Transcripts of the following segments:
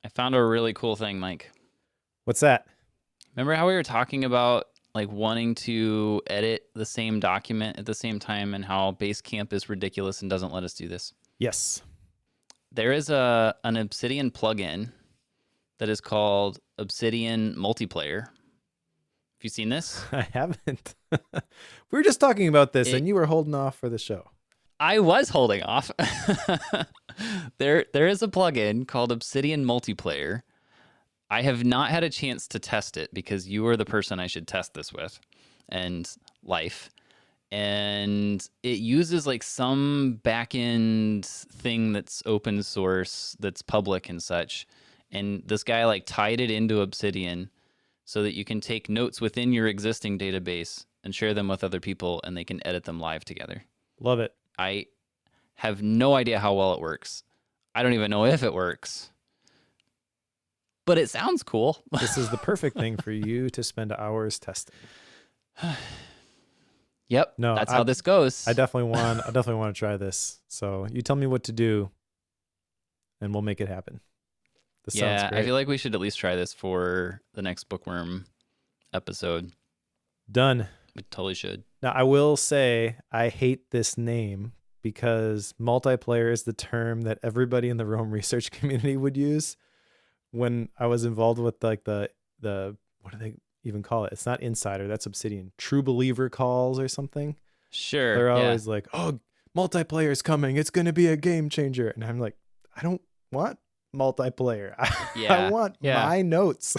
I found a really cool thing, Mike. What's that? Remember how we were talking about like wanting to edit the same document at the same time and how Basecamp is ridiculous and doesn't let us do this? Yes. There is an Obsidian plugin that is called Obsidian Multiplayer. Have you seen this? I haven't. We were just talking about this It, and you were holding off for the show. I was holding off. There is a plugin called Obsidian Multiplayer. I have not had a chance to test it because you are the person I should test this with and life. And it uses like some back-end thing that's open source, that's public and such. And this guy like tied it into Obsidian so that you can take notes within your existing database and share them with other people and they can edit them live together. Love it. I have no idea how well it works. I don't even know if it works. But it sounds cool. This is the perfect thing for you to spend hours testing. Yep. No, that's how this goes. I definitely want to try this. So you tell me what to do and we'll make it happen. This sounds great. I feel like we should at least try this for the next Bookworm episode. Done. We totally should. Now, I will say I hate this name because multiplayer is the term that everybody in the Rome research community would use. When I was involved with like the what do they even call it? It's not Insider, that's Obsidian. True Believer calls or something. Sure. They're always like, "Oh, multiplayer's coming. It's going to be a game changer." And I'm like, "I don't want multiplayer. I want my notes."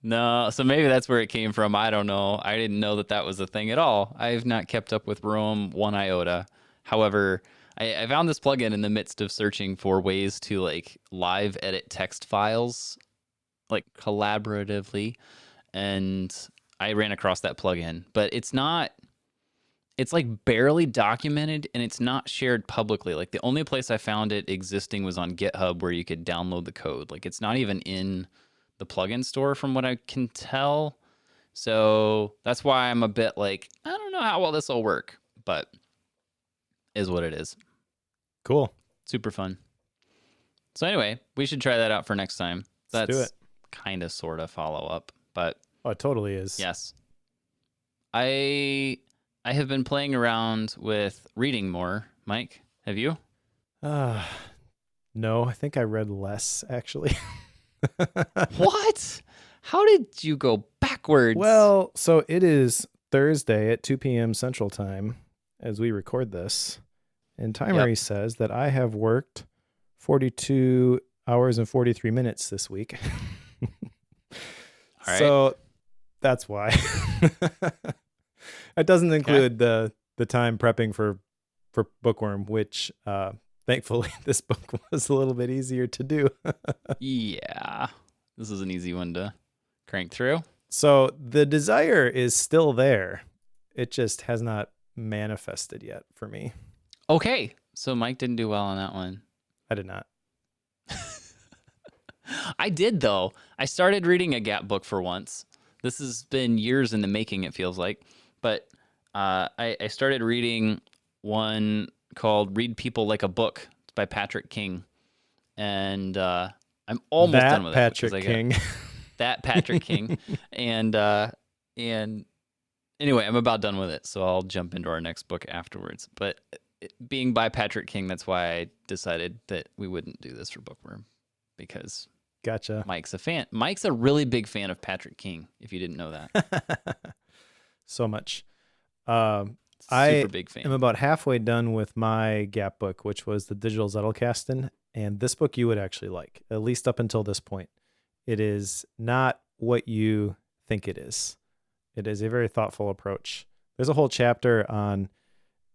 No, so maybe that's where it came from. I don't know. I didn't know that was a thing at all. I've not kept up with Rome one iota. However, I found this plugin in the midst of searching for ways to like live edit text files like collaboratively, and I ran across that plugin. But it's like barely documented and it's not shared publicly. Like the only place I found it existing was on GitHub where you could download the code. Like it's not even in the plugin store from what I can tell. So that's why I'm a bit like, I don't know how well this will work, but is what it is. Cool. Super fun. So anyway, we should try that out for next time. Let's do it. Kind of sort of follow up, but oh, it totally is. Yes. I have been playing around with reading more. Mike, have you? No, I think I read less actually. What? How did you go backwards? Well, so it is Thursday at 2 p.m. Central Time as we record this. And Timery says that I have worked 42 hours and 43 minutes this week. All right. So that's why. It doesn't include the time prepping for Bookworm, which thankfully this book was a little bit easier to do. Yeah. This is an easy one to crank through. So the desire is still there. It just has not manifested yet for me. Okay. So Mike didn't do well on that one. I did not. I did, though. I started reading a Gap book for once. This has been years in the making, it feels like. But I started reading one called Read People Like a Book. It's by Patrick King. And I'm almost done with Patrick King. That Patrick King. And anyway, I'm about done with it. So I'll jump into our next book afterwards. But being by Patrick King, that's why I decided that we wouldn't do this for Bookworm. Because gotcha. Mike's a fan. Mike's a really big fan of Patrick King, if you didn't know that. So much. Super big fan. I'm about halfway done with my Gap book, which was the Digital Zettelkasten. And this book you would actually like, at least up until this point. It is not what you think it is. It is a very thoughtful approach. There's a whole chapter on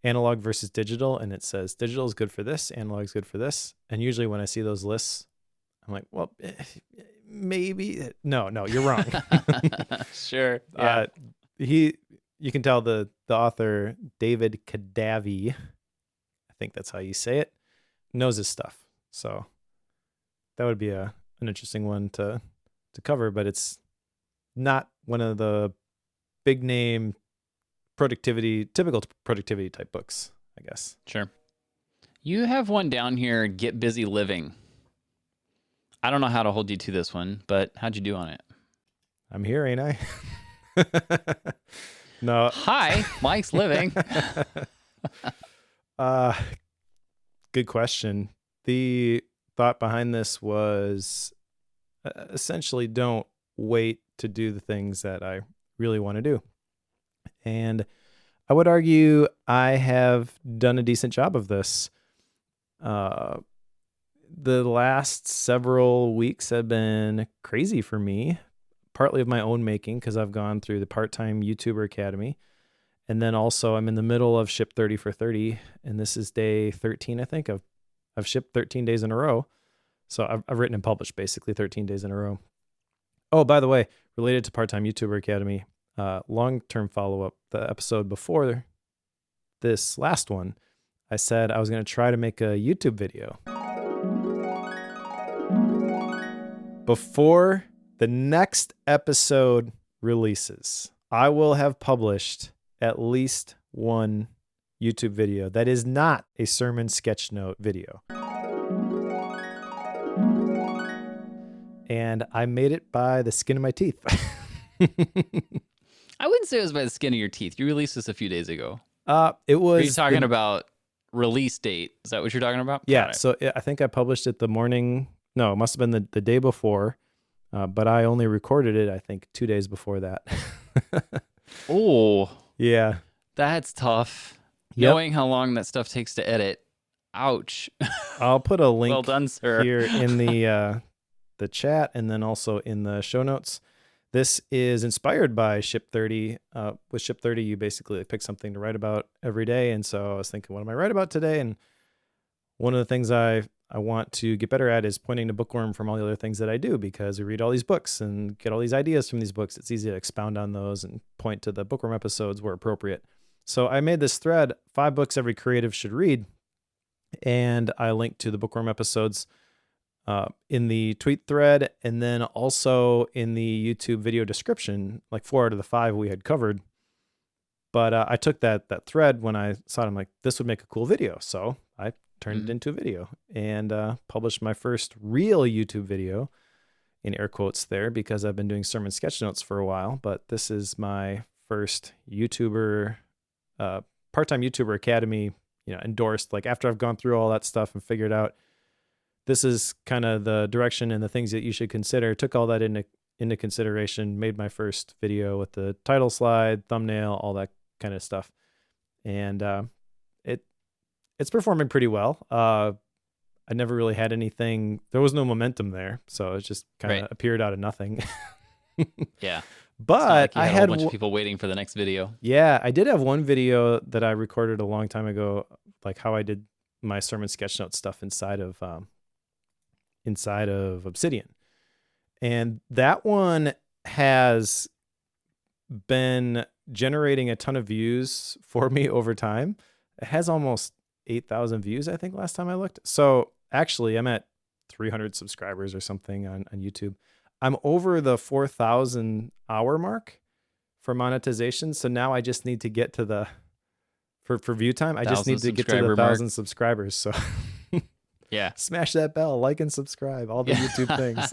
analog versus digital, and it says digital is good for this, analog is good for this. And usually when I see those lists, I'm like, well, maybe. No, you're wrong. Sure. Yeah. You can tell the author, David Kadavi, I think that's how you say it, knows his stuff. So that would be an interesting one to cover, but it's not one of the big name typical productivity type books, I guess. Sure. You have one down here, Get Busy Living. I don't know how to hold you to this one, but how'd you do on it? I'm here, ain't I? No. Hi, Mike's living. uh, Good question. The thought behind this was essentially don't wait to do the things that I really want to do. And I would argue I have done a decent job of this. The last several weeks have been crazy for me, partly of my own making because I've gone through the part-time YouTuber Academy. And then also I'm in the middle of Ship 30 for 30. And this is day 13, I think. I've shipped 13 days in a row. So I've written and published basically 13 days in a row. Oh, by the way, related to part-time YouTuber Academy, long-term follow-up, the episode before this last one, I said I was going to try to make a YouTube video. Before the next episode releases, I will have published at least one YouTube video that is not a sermon sketch note video. And I made it by the skin of my teeth. I wouldn't say it was by the skin of your teeth. You released this a few days ago. It was. Are you talking about release date? Is that what you're talking about? Yeah. So I think I published it the morning. No, it must have been the day before. But I only recorded it, I think, 2 days before that. Oh. Yeah. That's tough. Yep. Knowing how long that stuff takes to edit. Ouch. I'll put a link well done, sir. here in the chat and then also in the show notes. This is inspired by Ship 30. With Ship 30, you basically pick something to write about every day. And so I was thinking, what am I write about today? And one of the things I want to get better at is pointing to Bookworm from all the other things that I do, because we read all these books and get all these ideas from these books. It's easy to expound on those and point to the Bookworm episodes where appropriate. So I made this thread, 5 books every creative should read. And I linked to the Bookworm episodes in the tweet thread, and then also in the YouTube video description, like 4 out of the 5 we had covered. But I took that thread when I saw it. I'm like, this would make a cool video. So I turned it into a video and published my first real YouTube video, in air quotes there, because I've been doing sermon sketch notes for a while. But this is my first YouTuber, part-time YouTuber Academy, endorsed. Like after I've gone through all that stuff and figured out this is kind of the direction and the things that you should consider, took all that into consideration, made my first video with the title slide, thumbnail, all that kind of stuff. And it's performing pretty well. I never really had anything. There was no momentum there. So it just kind of appeared out of nothing. Yeah. But like I had a bunch of people waiting for the next video. Yeah, I did have one video that I recorded a long time ago, like how I did my sermon sketch note stuff inside of Obsidian. And that one has been generating a ton of views for me over time. It has almost 8,000 views, I think, last time I looked. So actually, I'm at 300 subscribers or something on YouTube. I'm over the 4,000 hour mark for monetization. So now I just need to get to the, for view time, I just need to get to the 1,000 subscribers. So yeah, smash that bell, like and subscribe, all the YouTube things.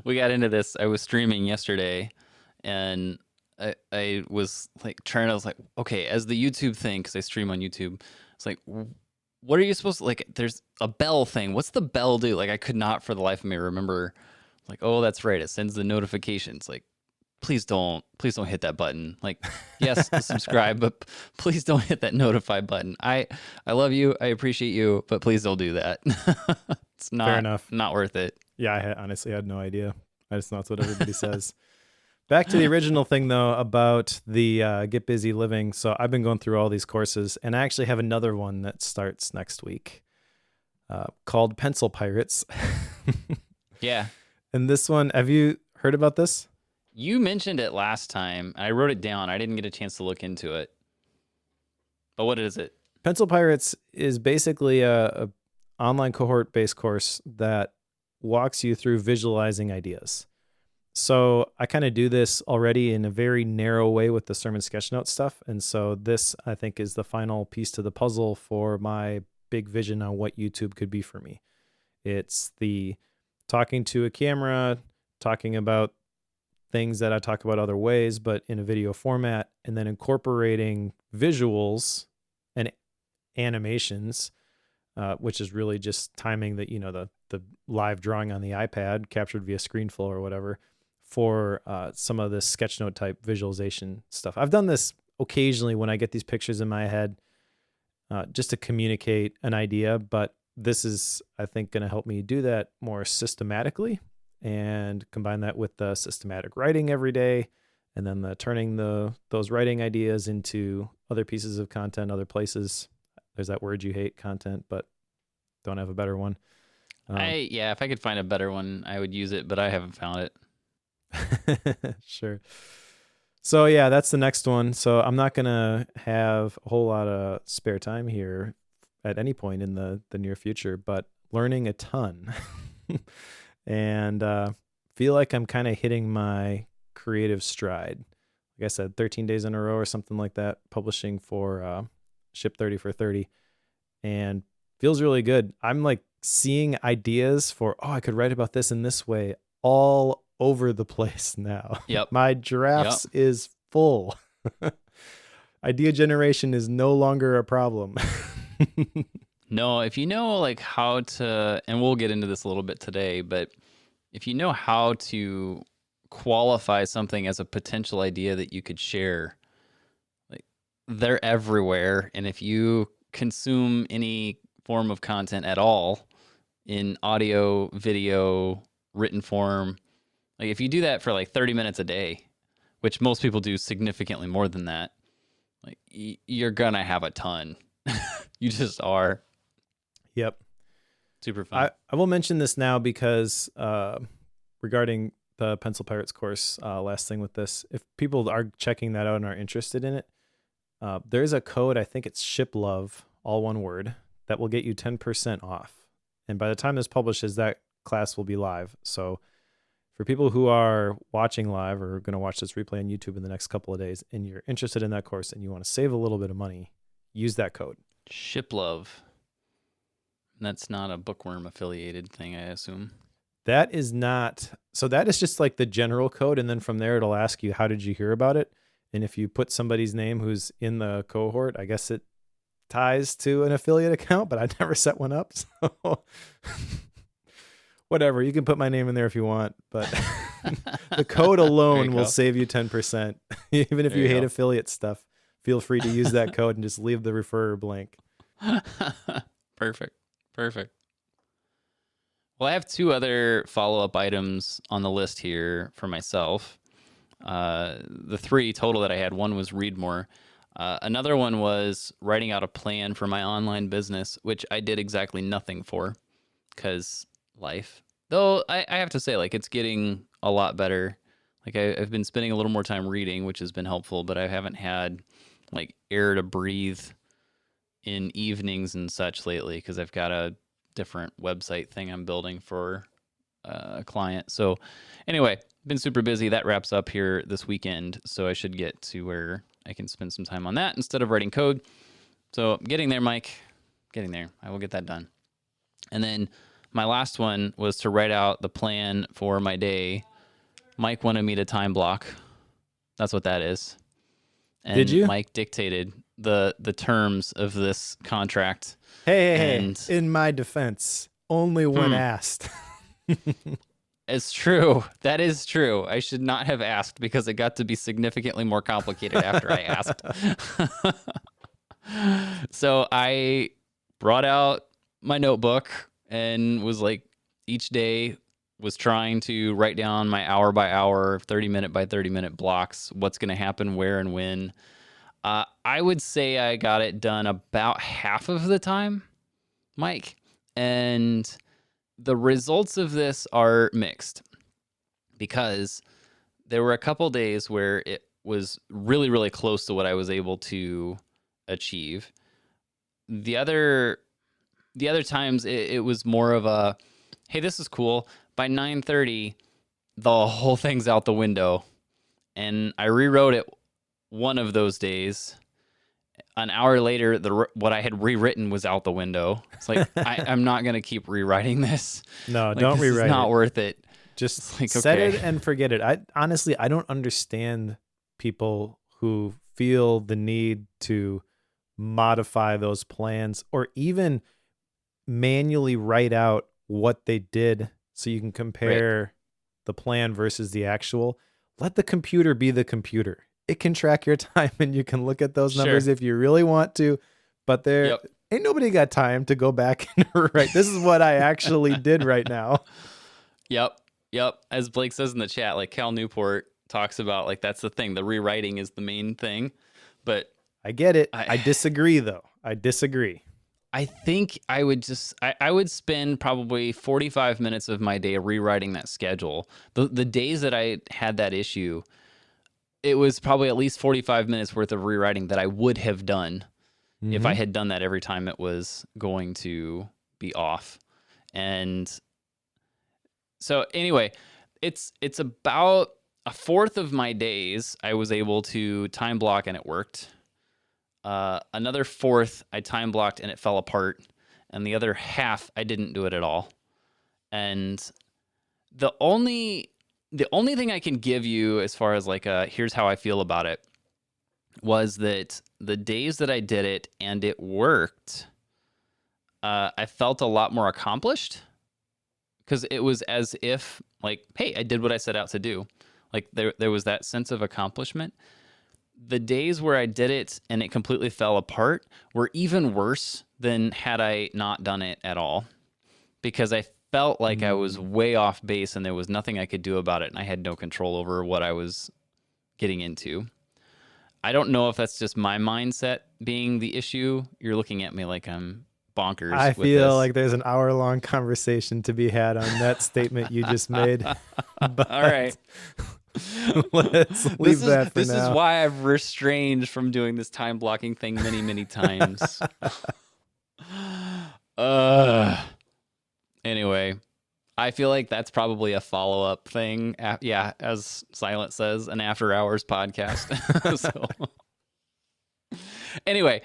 We got into this. I was streaming yesterday and I was like I was like, okay, as the YouTube thing, because I stream on YouTube, it's like, what are you supposed to, like, there's a bell thing. What's the bell do? Like, I could not for the life of me remember, like, oh, that's right. It sends the notifications. Like, please don't hit that button. Like, yes, subscribe, but please don't hit that notify button. I love you. I appreciate you, but please don't do that. It's not, fair enough. Not worth it. Yeah, I honestly had no idea. I just know that's what everybody says. Back to the original thing, though, about the Get Busy Living. So I've been going through all these courses, and I actually have another one that starts next week called Pencil Pirates. Yeah. And this one, have you heard about this? You mentioned it last time. I wrote it down. I didn't get a chance to look into it. But what is it? Pencil Pirates is basically a online cohort-based course that walks you through visualizing ideas. So I kind of do this already in a very narrow way with the sermon sketch note stuff. And so this, I think, is the final piece to the puzzle for my big vision on what YouTube could be for me. It's the talking to a camera, talking about things that I talk about other ways, but in a video format, and then incorporating visuals and animations, which is really just timing the, the live drawing on the iPad captured via ScreenFlow or whatever for some of this sketchnote type visualization stuff. I've done this occasionally when I get these pictures in my head just to communicate an idea, but this is, I think, going to help me do that more systematically and combine that with the systematic writing every day, and then the turning those writing ideas into other pieces of content, other places. There's that word you hate, content, but don't have a better one. If I could find a better one, I would use it, but I haven't found it. Sure. So yeah, that's the next one. So I'm not gonna have a whole lot of spare time here at any point in the near future, but learning a ton. And feel like I'm kind of hitting my creative stride. Like I said, 13 days in a row or something like that, publishing for Ship 30 for 30, and feels really good. I'm like seeing ideas for, I could write about this in this way all over the place now. Yep. My drafts is full. Idea generation is no longer a problem. No, if you know like how to, and we'll get into this a little bit today, but if you know how to qualify something as a potential idea that you could share, like they're everywhere. And if you consume any form of content at all in audio, video, written form, like if you do that for like 30 minutes a day, which most people do significantly more than that, like you're gonna have a ton. You just are. Yep. Super fun. I will mention this now because regarding the Pencil Pirates course, last thing with this, if people are checking that out and are interested in it, there's a code, I think it's ShipLove, all one word, that will get you 10% off. And by the time this publishes, that class will be live. So for people who are watching live or going to watch this replay on YouTube in the next couple of days, and you're interested in that course and you want to save a little bit of money, use that code. ShipLove. That's not a Bookworm affiliated thing, I assume. That is not. So that is just like the general code. And then from there, it'll ask you, how did you hear about it? And if you put somebody's name who's in the cohort, I guess it ties to an affiliate account, but I never set one up. So whatever, you can put my name in there if you want, but the code alone will save you 10%. Even if you hate affiliate stuff, feel free to use that code and just leave the referrer blank. Perfect. Well, I have two other follow-up items on the list here for myself. The three total that I had, one was read more. Another one was writing out a plan for my online business, which I did exactly nothing for because life. Though I have to say, like, it's getting a lot better. Like, I've been spending a little more time reading, which has been helpful, but I haven't had, like, air to breathe in evenings and such lately because I've got a different website thing I'm building for a client. So anyway, been super busy. That wraps up here this weekend. So I should get to where I can spend some time on that instead of writing code. So getting there, Mike, getting there. I will get that done. And then my last one was to write out the plan for my day. Mike wanted me to time block. That's what that is. And did you? Mike dictated the terms of this contract. Hey, in my defense, only when asked. It's true. That is true. I should not have asked because it got to be significantly more complicated after I asked. So I brought out my notebook and was like, each day was trying to write down my hour by hour, 30-minute by 30-minute blocks, what's going to happen, where and when. I would say I got it done about half of the time, Mike. And the results of this are mixed because there were a couple days where it was really, really close to what I was able to achieve. The other times it was more of a, hey, this is cool. By 9:30, the whole thing's out the window. And I rewrote it one of those days. An hour later, what I had rewritten was out the window. It's like, I'm not going to keep rewriting this. No, Like, don't this rewrite is not it. worth it. Just like, set okay. it and forget it. I honestly, I don't understand people who feel the need to modify those plans or even manually write out what they did so you can compare the plan versus the actual. Let the computer be the computer. It can track your time and you can look at those numbers if you really want to, but there ain't nobody got time to go back and write. This is what I actually did right now. Yep. As Blake says in the chat, like Cal Newport talks about, like, that's the thing. The rewriting is the main thing. But I get it. I disagree, though. I disagree. I think I would I would spend probably 45 minutes of my day rewriting that schedule. The days that I had that issue, it was probably at least 45 minutes worth of rewriting that I would have done if I had done that every time it was going to be off. And so anyway, it's about a fourth of my days I was able to time block and it worked. Another fourth I time blocked and it fell apart, and the other half I didn't do it at all. And the only thing I can give you as far as like here's how I feel about it was that the days that I did it and it worked, I felt a lot more accomplished, because it was as if, like, hey, I did what I set out to do. Like, there was that sense of accomplishment. The days where I did it and it completely fell apart were even worse than had I not done it at all, because I felt like I was way off base and there was nothing I could do about it, and I had no control over what I was getting into. I don't know if that's just my mindset being the issue. You're looking at me like I'm bonkers. I with feel this. like there's an hour-long conversation to be had on that statement you just made. But all right. Let's leave that for this now. is why I've restrained from doing this time blocking thing many times. Anyway, I feel like that's probably a follow-up thing. Yeah, as Silent says, an after hours podcast. So anyway,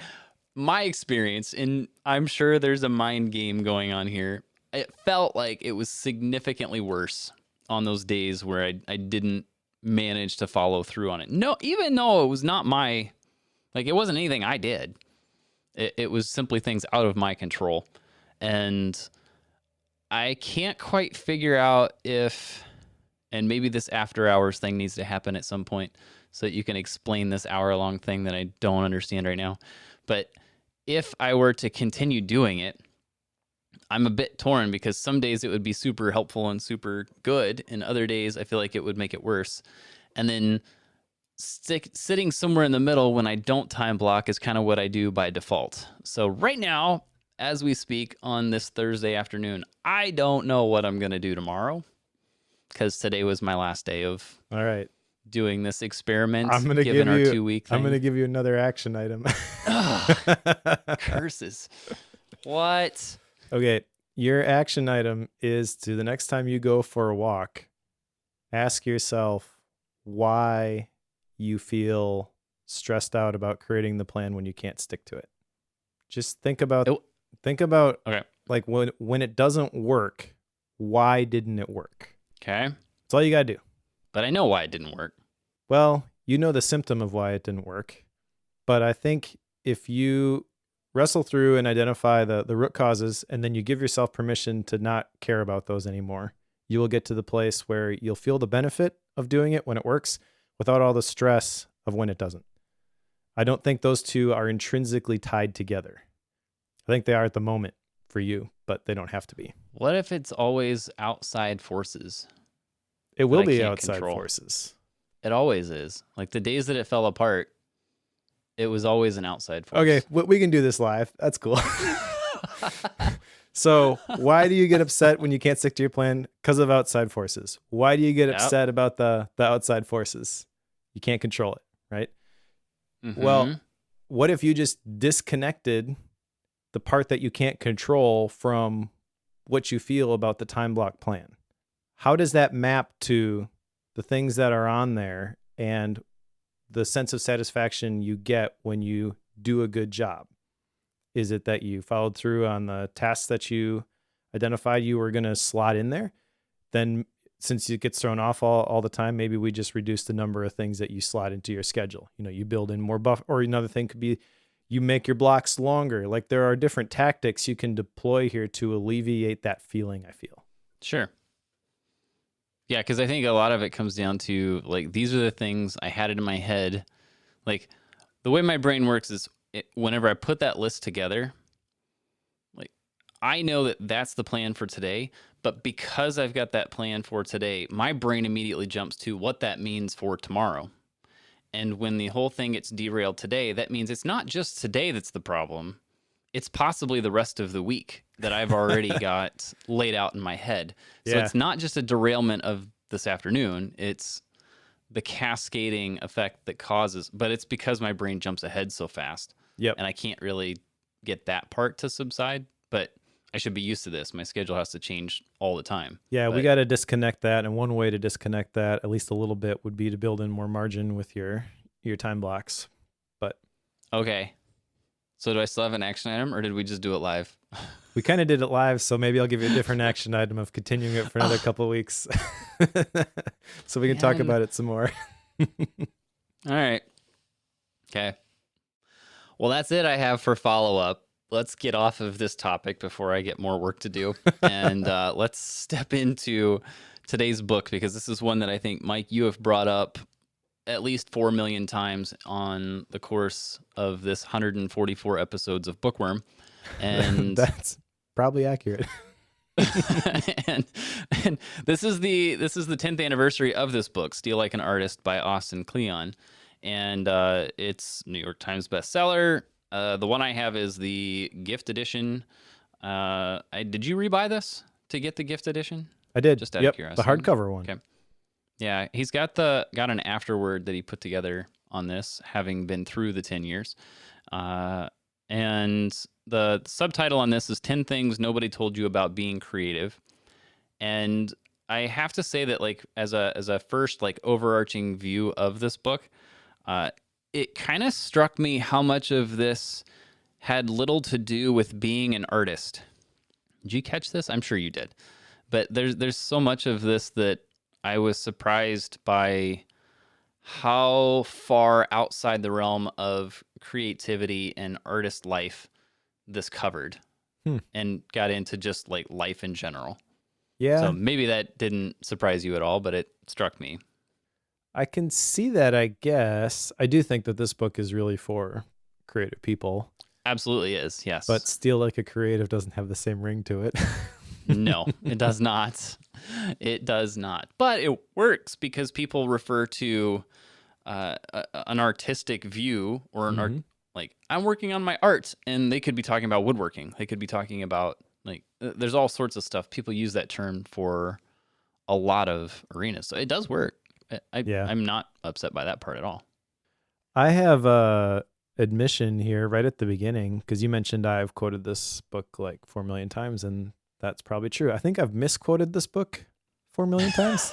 my experience, and I'm sure there's a mind game going on here, it felt like it was significantly worse on those days where I didn't manage to follow through on it. No, even though it was not my, like, it wasn't anything I did. It was simply things out of my control. And I can't quite figure out if, and maybe this after hours thing needs to happen at some point so that you can explain this hour-long thing that I don't understand right now. But if I were to continue doing it, I'm a bit torn, because some days it would be super helpful and super good, and other days I feel like it would make it worse. And then sitting somewhere in the middle when I don't time block is kind of what I do by default. So right now, as we speak on this Thursday afternoon, I don't know what I'm going to do tomorrow, because today was my last day of doing this experiment. I'm going to give our you 2-week thing. I'm going to give you another action item. Curses. What? Okay, your action item is to, the next time you go for a walk, ask yourself why you feel stressed out about creating the plan when you can't stick to it. Just think about like when it doesn't work, why didn't it work? Okay. That's all you got to do. But I know why it didn't work. Well, you know the symptom of why it didn't work. But I think if you wrestle through and identify the root causes, and then you give yourself permission to not care about those anymore, you will get to the place where you'll feel the benefit of doing it when it works without all the stress of when it doesn't. I don't think those two are intrinsically tied together. I think they are at the moment for you, but they don't have to be. What if it's always outside forces? It will be outside forces. It always is. Like the days that it fell apart, it was always an outside force. Okay, we can do this live. That's cool. So why do you get upset when you can't stick to your plan? Because of outside forces. Why do you get upset about the outside forces? You can't control it, right? Mm-hmm. Well, what if you just disconnected the part that you can't control from what you feel about the time block plan? how does that map to the things that are on there and the sense of satisfaction you get when you do a good job? Is it that you followed through on the tasks that you identified you were going to slot in there? Then since it gets thrown off all the time, maybe we just reduce the number of things that you slot into your schedule. You build in more buff, or another thing could be you make your blocks longer. Like there are different tactics you can deploy here to alleviate that feeling, I feel. Sure. Yeah, because I think a lot of it comes down to, like, these are the things I had it in my head. Like, the way my brain works is whenever I put that list together, like, I know that that's the plan for today, but because I've got that plan for today, my brain immediately jumps to what that means for tomorrow. And when the whole thing gets derailed today, that means it's not just today that's the problem. It's possibly the rest of the week that I've already got laid out in my head. So It's not just a derailment of this afternoon. It's the cascading effect that causes, but it's because my brain jumps ahead so fast. Yep. And I can't really get that part to subside, but I should be used to this. My schedule has to change all the time. Yeah, we got to disconnect that. And one way to disconnect that, at least a little bit, would be to build in more margin with your time blocks. But okay. So do I still have an action item, or did we just do it live? We kind of did it live, so maybe I'll give you a different action item of continuing it for another couple of weeks. So we can talk about it some more. All right. Okay. Well, that's it I have for follow-up. Let's get off of this topic before I get more work to do. And let's step into today's book, because this is one that I think, Mike, you have brought up at least 4 million times on the course of this 144 episodes of Bookworm. And that's probably accurate. and this is the 10th anniversary of this book, Steal Like an Artist by Austin Kleon. And it's New York Times bestseller. The one I have is the gift edition. Did you rebuy this to get the gift edition? I did. Just out of curiosity. The hardcover one. Okay. Yeah, he's got an afterword that he put together on this, having been through the 10 years. And the subtitle on this is 10 Things Nobody Told You About Being Creative. And I have to say that, like, as a first, like, overarching view of this book, it kind of struck me how much of this had little to do with being an artist. Did you catch this? I'm sure you did. But there's so much of this that I was surprised by how far outside the realm of creativity and artist life this covered, and got into just, like, life in general. Yeah. So maybe that didn't surprise you at all, but it struck me. I can see that, I guess. I do think that this book is really for creative people. Absolutely is, yes. But Steal Like a Creative doesn't have the same ring to it. No, it does not. It does not. But it works because people refer to an artistic view, or like, I'm working on my art, and they could be talking about woodworking. They could be talking about, like, there's all sorts of stuff. People use that term for a lot of arenas. So it does work. I'm not upset by that part at all. I have a admission here right at the beginning, because you mentioned I've quoted this book like 4 million times, and that's probably true. I think I've misquoted this book 4 million times.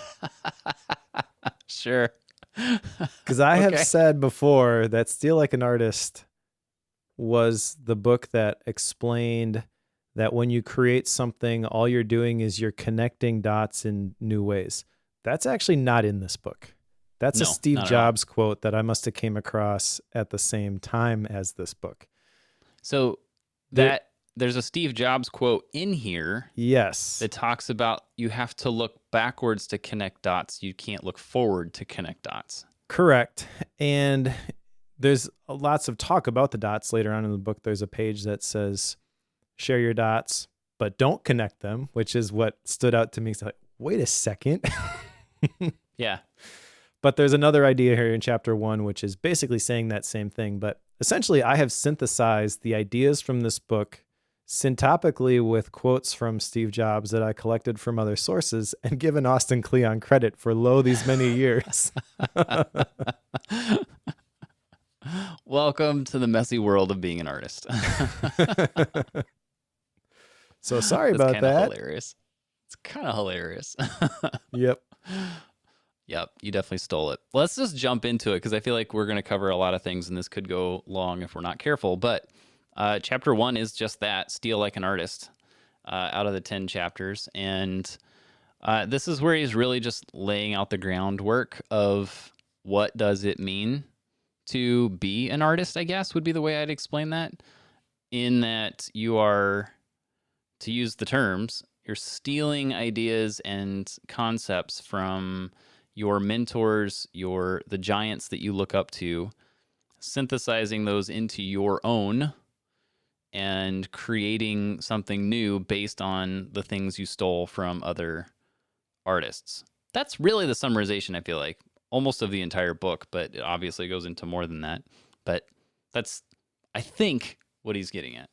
Sure. Because I have said before that Steal Like an Artist was the book that explained that when you create something, all you're doing is you're connecting dots in new ways. That's actually not in this book. That's a Steve Jobs quote that I must have came across at the same time as this book. So there's a Steve Jobs quote in here. Yes. That talks about you have to look backwards to connect dots. You can't look forward to connect dots. Correct. And there's lots of talk about the dots later on in the book. There's a page that says, share your dots, but don't connect them, which is what stood out to me. It's like, wait a second. Yeah. But there's another idea here in chapter 1, which is basically saying that same thing. But essentially, I have synthesized the ideas from this book syntopically with quotes from Steve Jobs that I collected from other sources, and given Austin Kleon credit for these many years. Welcome to the messy world of being an artist. So sorry That's about that. Hilarious. It's kind of hilarious. Yep. Yep, you definitely stole it. Let's just jump into it because I feel like we're going to cover a lot of things and this could go long if we're not careful. But chapter 1 is just that, steal like an artist, out of the 10 chapters. And this is where he's really just laying out the groundwork of what does it mean to be an artist, I guess, would be the way I'd explain that. In that you are, to use the terms, you're stealing ideas and concepts from your mentors, the giants that you look up to, synthesizing those into your own and creating something new based on the things you stole from other artists. That's really the summarization, I feel like, almost of the entire book, but it obviously goes into more than that. But that's, I think, what he's getting at.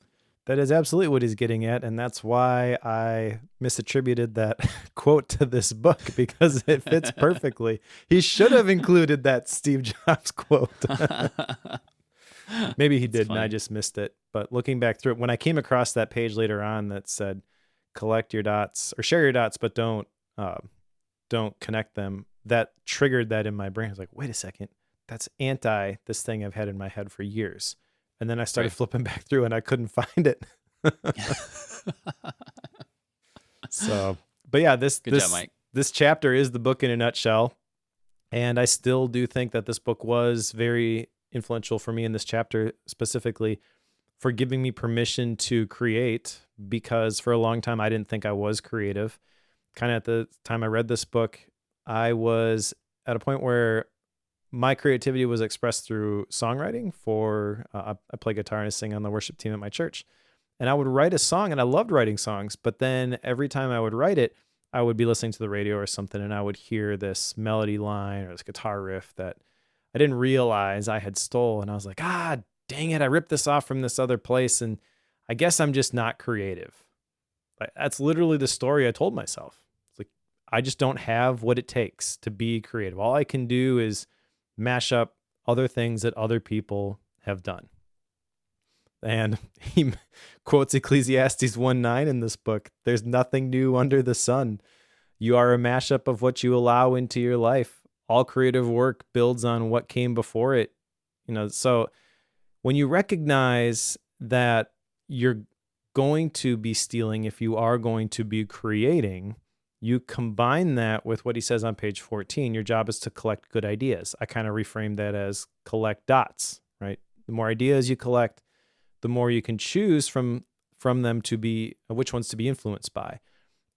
That is absolutely what he's getting at, and that's why I misattributed that quote to this book, because it fits perfectly. He should have included that Steve Jobs quote. Maybe he did, and I just missed it. But looking back through it, when I came across that page later on that said, collect your dots, or share your dots, but don't connect them, that triggered that in my brain. I was like, wait a second, that's anti this thing I've had in my head for years. And then I started flipping back through and I couldn't find it. So, but yeah, this chapter is the book in a nutshell. And I still do think that this book was very influential for me in this chapter, specifically for giving me permission to create, because for a long time I didn't think I was creative. Kind of at the time I read this book, I was at a point where my creativity was expressed through songwriting. I play guitar and I sing on the worship team at my church. And I would write a song, and I loved writing songs. But then every time I would write it, I would be listening to the radio or something, and I would hear this melody line or this guitar riff that I didn't realize I had stole. And I was like, dang it, I ripped this off from this other place. And I guess I'm just not creative. That's literally the story I told myself. It's like, I just don't have what it takes to be creative. All I can do is mash up other things that other people have done. And he quotes Ecclesiastes 1:9 in this book. There's nothing new under the sun. You are a mashup of what you allow into your life. All creative work builds on what came before it. So when you recognize that you're going to be stealing if you are going to be creating, you combine that with what he says on page 14. Your job is to collect good ideas. I kind of reframed that as collect dots, right? The more ideas you collect, the more you can choose from them to be, which ones to be influenced by.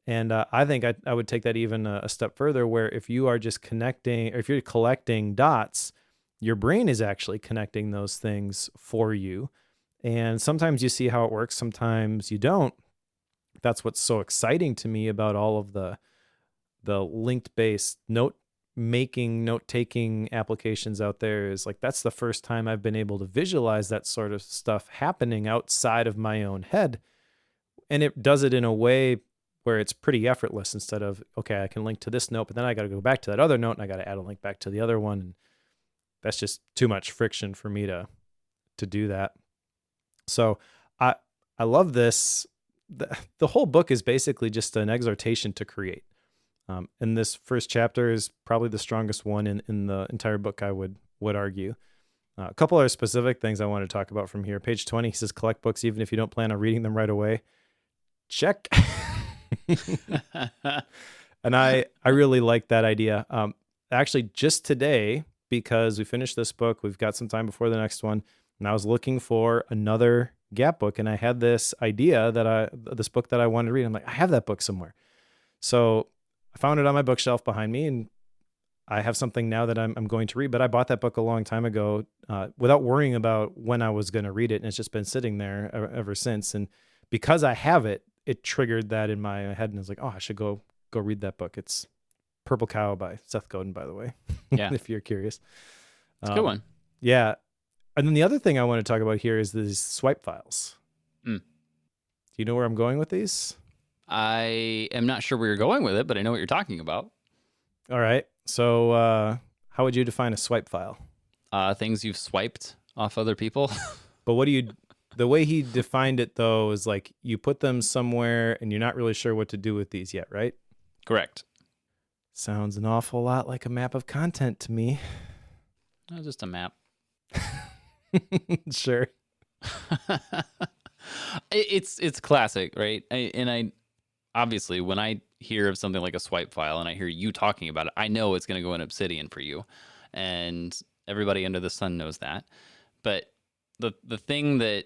And I think I would take that even a step further, where if you are just connecting, or if you're collecting dots, your brain is actually connecting those things for you. And sometimes you see how it works, sometimes you don't. That's what's so exciting to me about all of the linked-based note-taking applications out there, is like, that's the first time I've been able to visualize that sort of stuff happening outside of my own head. And it does it in a way where it's pretty effortless, instead of, okay, I can link to this note, but then I got to go back to that other note and I got to add a link back to the other one. And that's just too much friction for me to do that. So I love this. The whole book is basically just an exhortation to create. And this first chapter is probably the strongest one in the entire book, I would argue. A couple other specific things I want to talk about from here. Page 20, he says, collect books even if you don't plan on reading them right away. Check. And I really like that idea. Actually, just today, because we finished this book, we've got some time before the next one, and I was looking for another Gap book, and I had this idea this book that I wanted to read. I'm like, I have that book somewhere. So I found it on my bookshelf behind me, and I have something now that I'm going to read. But I bought that book a long time ago without worrying about when I was going to read it, and it's just been sitting there ever since. And because I have it, it triggered that in my head, and I was like, oh, I should go read that book. It's Purple Cow by Seth Godin, by the way. Yeah. If you're curious. It's a good one. Yeah. And then the other thing I want to talk about here is these swipe files. Do you know where I'm going with these? I am not sure where you're going with it, but I know what you're talking about. All right. So how would you define a swipe file? Things you've swiped off other people. But what do The way he defined it, though, is like you put them somewhere and you're not really sure what to do with these yet, right? Correct. Sounds an awful lot like a map of content to me. Just a map. Sure. It's classic, right? I obviously, when I hear of something like a swipe file and I hear you talking about it, I know it's going to go in Obsidian for you, and everybody under the sun knows that. But the thing that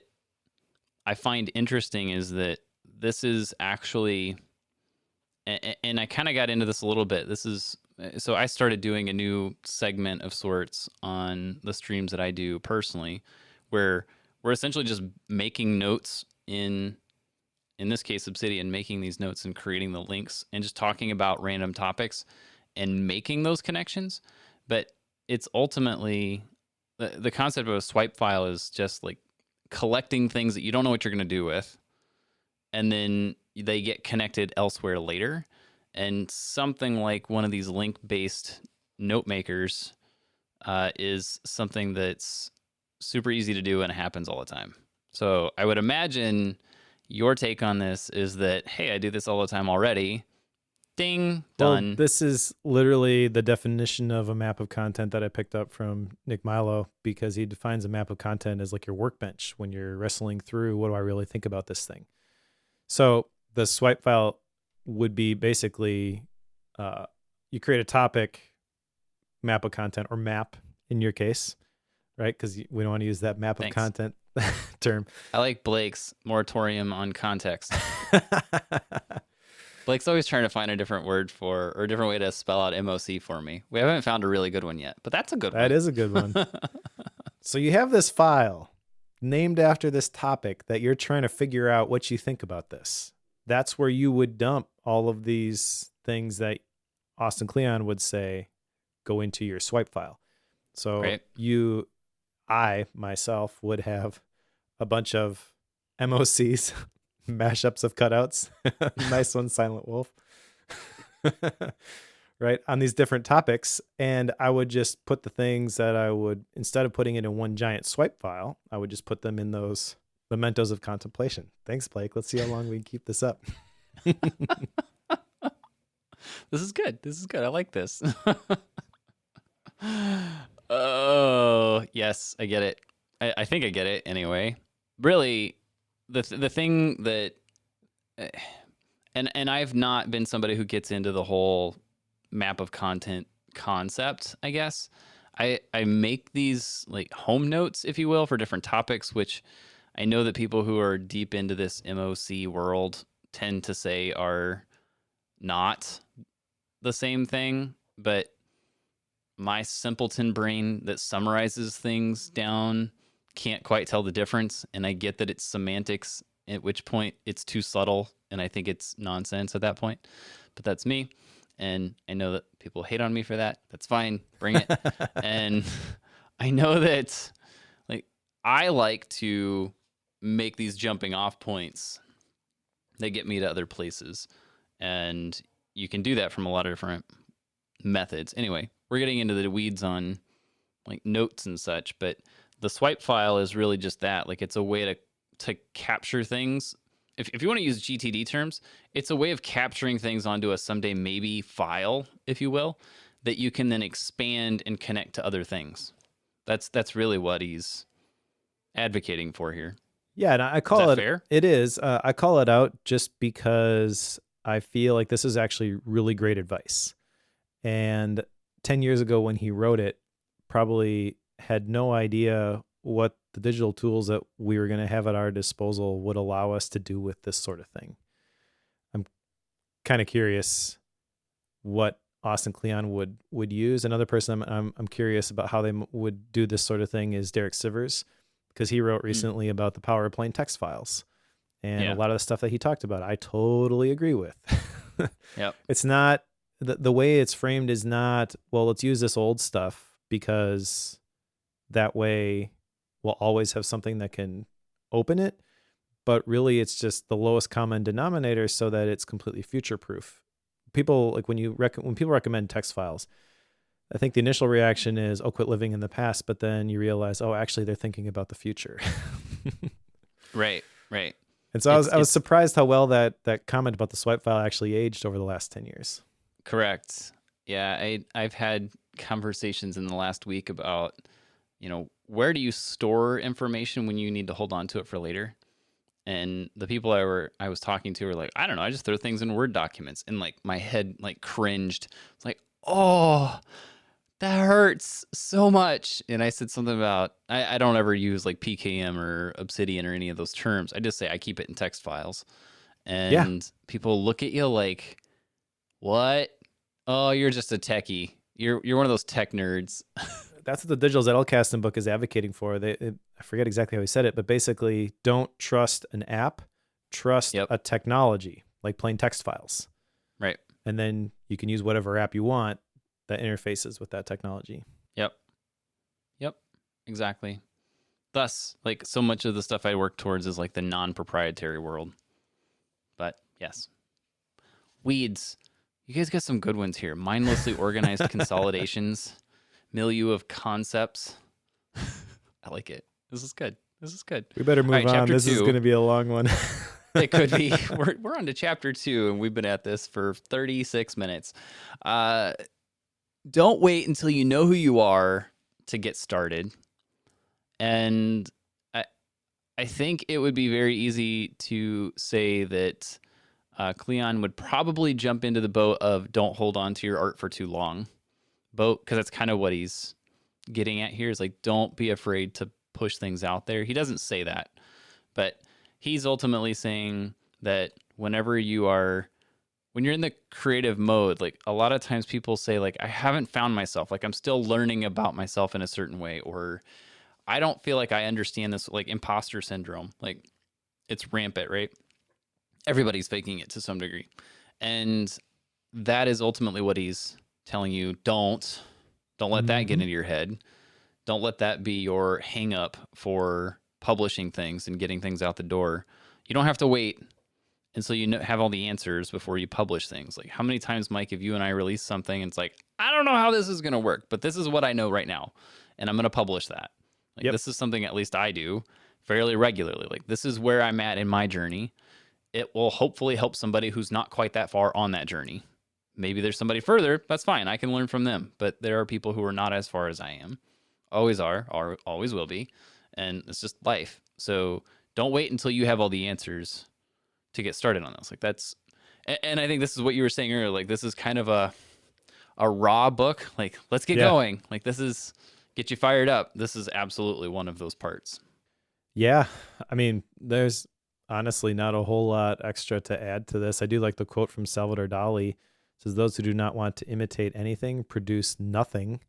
I find interesting is that this is actually, and I kind of got into this a little bit. So I started doing a new segment of sorts on the streams that I do personally, where we're essentially just making notes in this case Obsidian, making these notes and creating the links and just talking about random topics and making those connections. But it's ultimately the concept of a swipe file is just like collecting things that you don't know what you're going to do with, and then they get connected elsewhere later. And something like one of these link-based note makers is something that's super easy to do and it happens all the time. So I would imagine your take on this is that, hey, I do this all the time already. Ding, done. Well, this is literally the definition of a map of content that I picked up from Nick Milo, because he defines a map of content as like your workbench when you're wrestling through, what do I really think about this thing? So the swipe file would be basically you create a topic, map of content, or map in your case, right? Because we don't want to use that map Thanks. of content term. I like Blake's moratorium on context. Blake's always trying to find a different word for, or a different way to spell out MOC for me. We haven't found a really good one yet, but that's a good one. That is a good one. So you have this file named after this topic that you're trying to figure out what you think about this. That's where you would dump all of these things that Austin Kleon would say go into your swipe file. So right. I myself would have a bunch of MOCs, mashups of cutouts. Nice one, Silent Wolf. Right, on these different topics. And I would just put the things that I would, instead of putting it in one giant swipe file, I would just put them in those mementos of contemplation. Thanks, Blake. Let's see how long we can keep this up. This is good. I like this. Oh, yes, I get it. I think I get it anyway. Really, the thing that, and I've not been somebody who gets into the whole map of content concept, I guess. I make these like home notes, if you will, for different topics, which I know that people who are deep into this MOC world tend to say are not the same thing, but my simpleton brain that summarizes things down can't quite tell the difference. And I get that it's semantics, at which point it's too subtle, and I think it's nonsense at that point. But that's me. And I know that people hate on me for that. That's fine. Bring it. And I know that like I like to make these jumping off points that get me to other places. And you can do that from a lot of different methods. Anyway, we're getting into the weeds on like notes and such, but the swipe file is really just that. Like it's a way to capture things. If you want to use GTD terms, it's a way of capturing things onto a someday maybe file, if you will, that you can then expand and connect to other things. That's really what he's advocating for here. Yeah, and I call it fair? It is. I call it out just because I feel like this is actually really great advice. And 10 years ago when he wrote it, probably had no idea what the digital tools that we were going to have at our disposal would allow us to do with this sort of thing. I'm kind of curious what Austin Kleon would use. Another person I'm curious about how they would do this sort of thing is Derek Sivers, because he wrote recently about the power of plain text files. And a lot of the stuff that he talked about, I totally agree with. Yep. It's not, the way it's framed is not, well, let's use this old stuff because that way we'll always have something that can open it. But really, it's just the lowest common denominator so that it's completely future-proof. People, like when people recommend text files, I think the initial reaction is, oh, quit living in the past. But then you realize, oh, actually, they're thinking about the future. Right. Right. And so I was surprised how well that comment about the swipe file actually aged over the last 10 years. Correct. Yeah, I've had conversations in the last week about, where do you store information when you need to hold on to it for later? And the people I was talking to were like, I don't know, I just throw things in Word documents, and like my head like cringed. It's like, oh, that hurts so much. And I said something about I don't ever use like PKM or Obsidian or any of those terms. I just say I keep it in text files. Yeah. And people look at you like, what? Oh, you're just a techie. You're one of those tech nerds. That's what the Digital Zettelkasten book is advocating for. I forget exactly how he said it, but basically, don't trust an app, trust Yep. a technology like plain text files. Right. And then you can use whatever app you want that interfaces with that technology. Yep. Exactly. Thus, like so much of the stuff I work towards is like the non-proprietary world. But yes. Weeds. You guys got some good ones here. Mindlessly organized consolidations. Milieu of concepts. I like it. This is good. We better move on. This is going to be a long one. It could be. We're on to chapter 2, and we've been at this for 36 minutes. Don't wait until you know who you are to get started. And I think it would be very easy to say that Kleon would probably jump into the boat of don't hold on to your art for too long. Because that's kind of what he's getting at here, is like, don't be afraid to push things out there. He doesn't say that, but he's ultimately saying that when you're in the creative mode, like a lot of times people say like, I haven't found myself, like I'm still learning about myself in a certain way, or I don't feel like I understand this, like imposter syndrome. Like it's rampant, right? Everybody's faking it to some degree. And that is ultimately what he's telling you. Don't let that get into your head. Don't let that be your hang up for publishing things and getting things out the door. You don't have to wait until you have all the answers before you publish things. Like how many times, Mike, have you and I released something and it's like, I don't know how this is going to work, but this is what I know right now. And I'm going to publish that. Like This is something at least I do fairly regularly. Like this is where I'm at in my journey. It will hopefully help somebody who's not quite that far on that journey. Maybe there's somebody further. That's fine. I can learn from them. But there are people who are not as far as I am. Always are, or always will be. And it's just life. So don't wait until you have all the answers to get started on this. Like that's, and I think this is what you were saying earlier. Like this is kind of a raw book. Like let's get going. Like this is get you fired up. This is absolutely one of those parts. Yeah. I mean, there's honestly not a whole lot extra to add to this. I do like the quote from Salvador Dali. It says, those who do not want to imitate anything produce nothing.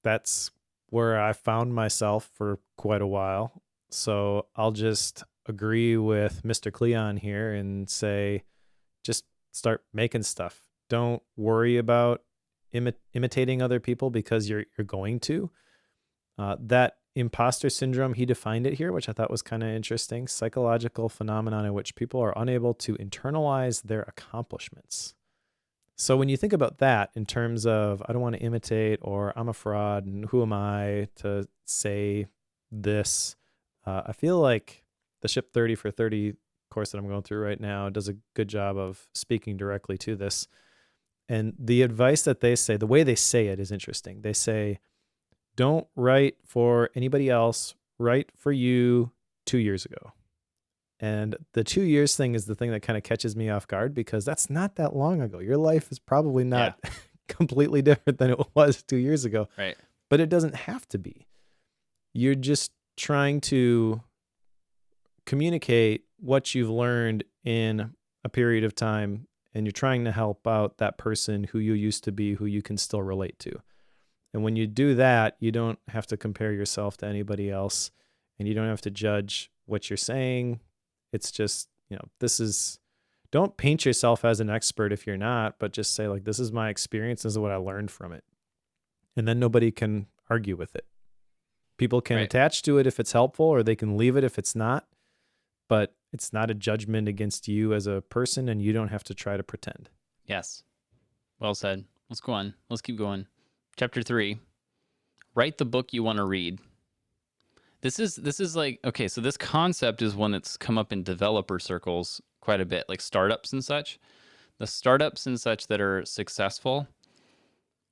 That's where I found myself for quite a while. So I'll just agree with Mr. Kleon here and say, just start making stuff. Don't worry about imitating other people because you're going to. That imposter syndrome, he defined it here, which I thought was kind of interesting. Psychological phenomenon in which people are unable to internalize their accomplishments. So when you think about that in terms of, I don't want to imitate, or I'm a fraud, and who am I to say this? I feel like the Ship 30 for 30 course that I'm going through right now does a good job of speaking directly to this. And the advice that they say, the way they say it is interesting. They say, don't write for anybody else, write for you 2 years ago. And the 2 years thing is the thing that kind of catches me off guard, because that's not that long ago. Your life is probably not completely different than it was 2 years ago. Right. But it doesn't have to be. You're just trying to communicate what you've learned in a period of time, and you're trying to help out that person who you used to be, who you can still relate to. And when you do that, you don't have to compare yourself to anybody else, and you don't have to judge what you're saying. It's just, don't paint yourself as an expert if you're not, but just say like, this is my experience. This is what I learned from it. And then nobody can argue with it. People can attach to it if it's helpful, or they can leave it if it's not, but it's not a judgment against you as a person, and you don't have to try to pretend. Yes. Well said. Let's go on. Let's keep going. Chapter 3, write the book you want to read. This is like, okay, so this concept is one that's come up in developer circles quite a bit, like startups and such. The startups and such that are successful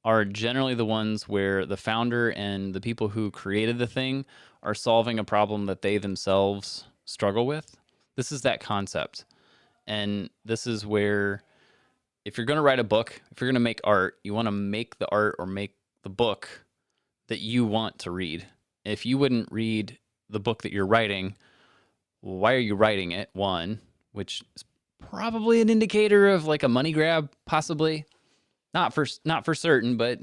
are generally the ones where the founder and the people who created the thing are solving a problem that they themselves struggle with. This is that concept. And this is where, if you're going to write a book, if you're going to make art, you want to make the art or make the book that you want to read. If you wouldn't read the book that you're writing, why are you writing it? One, which is probably an indicator of like a money grab, possibly. Not for certain, but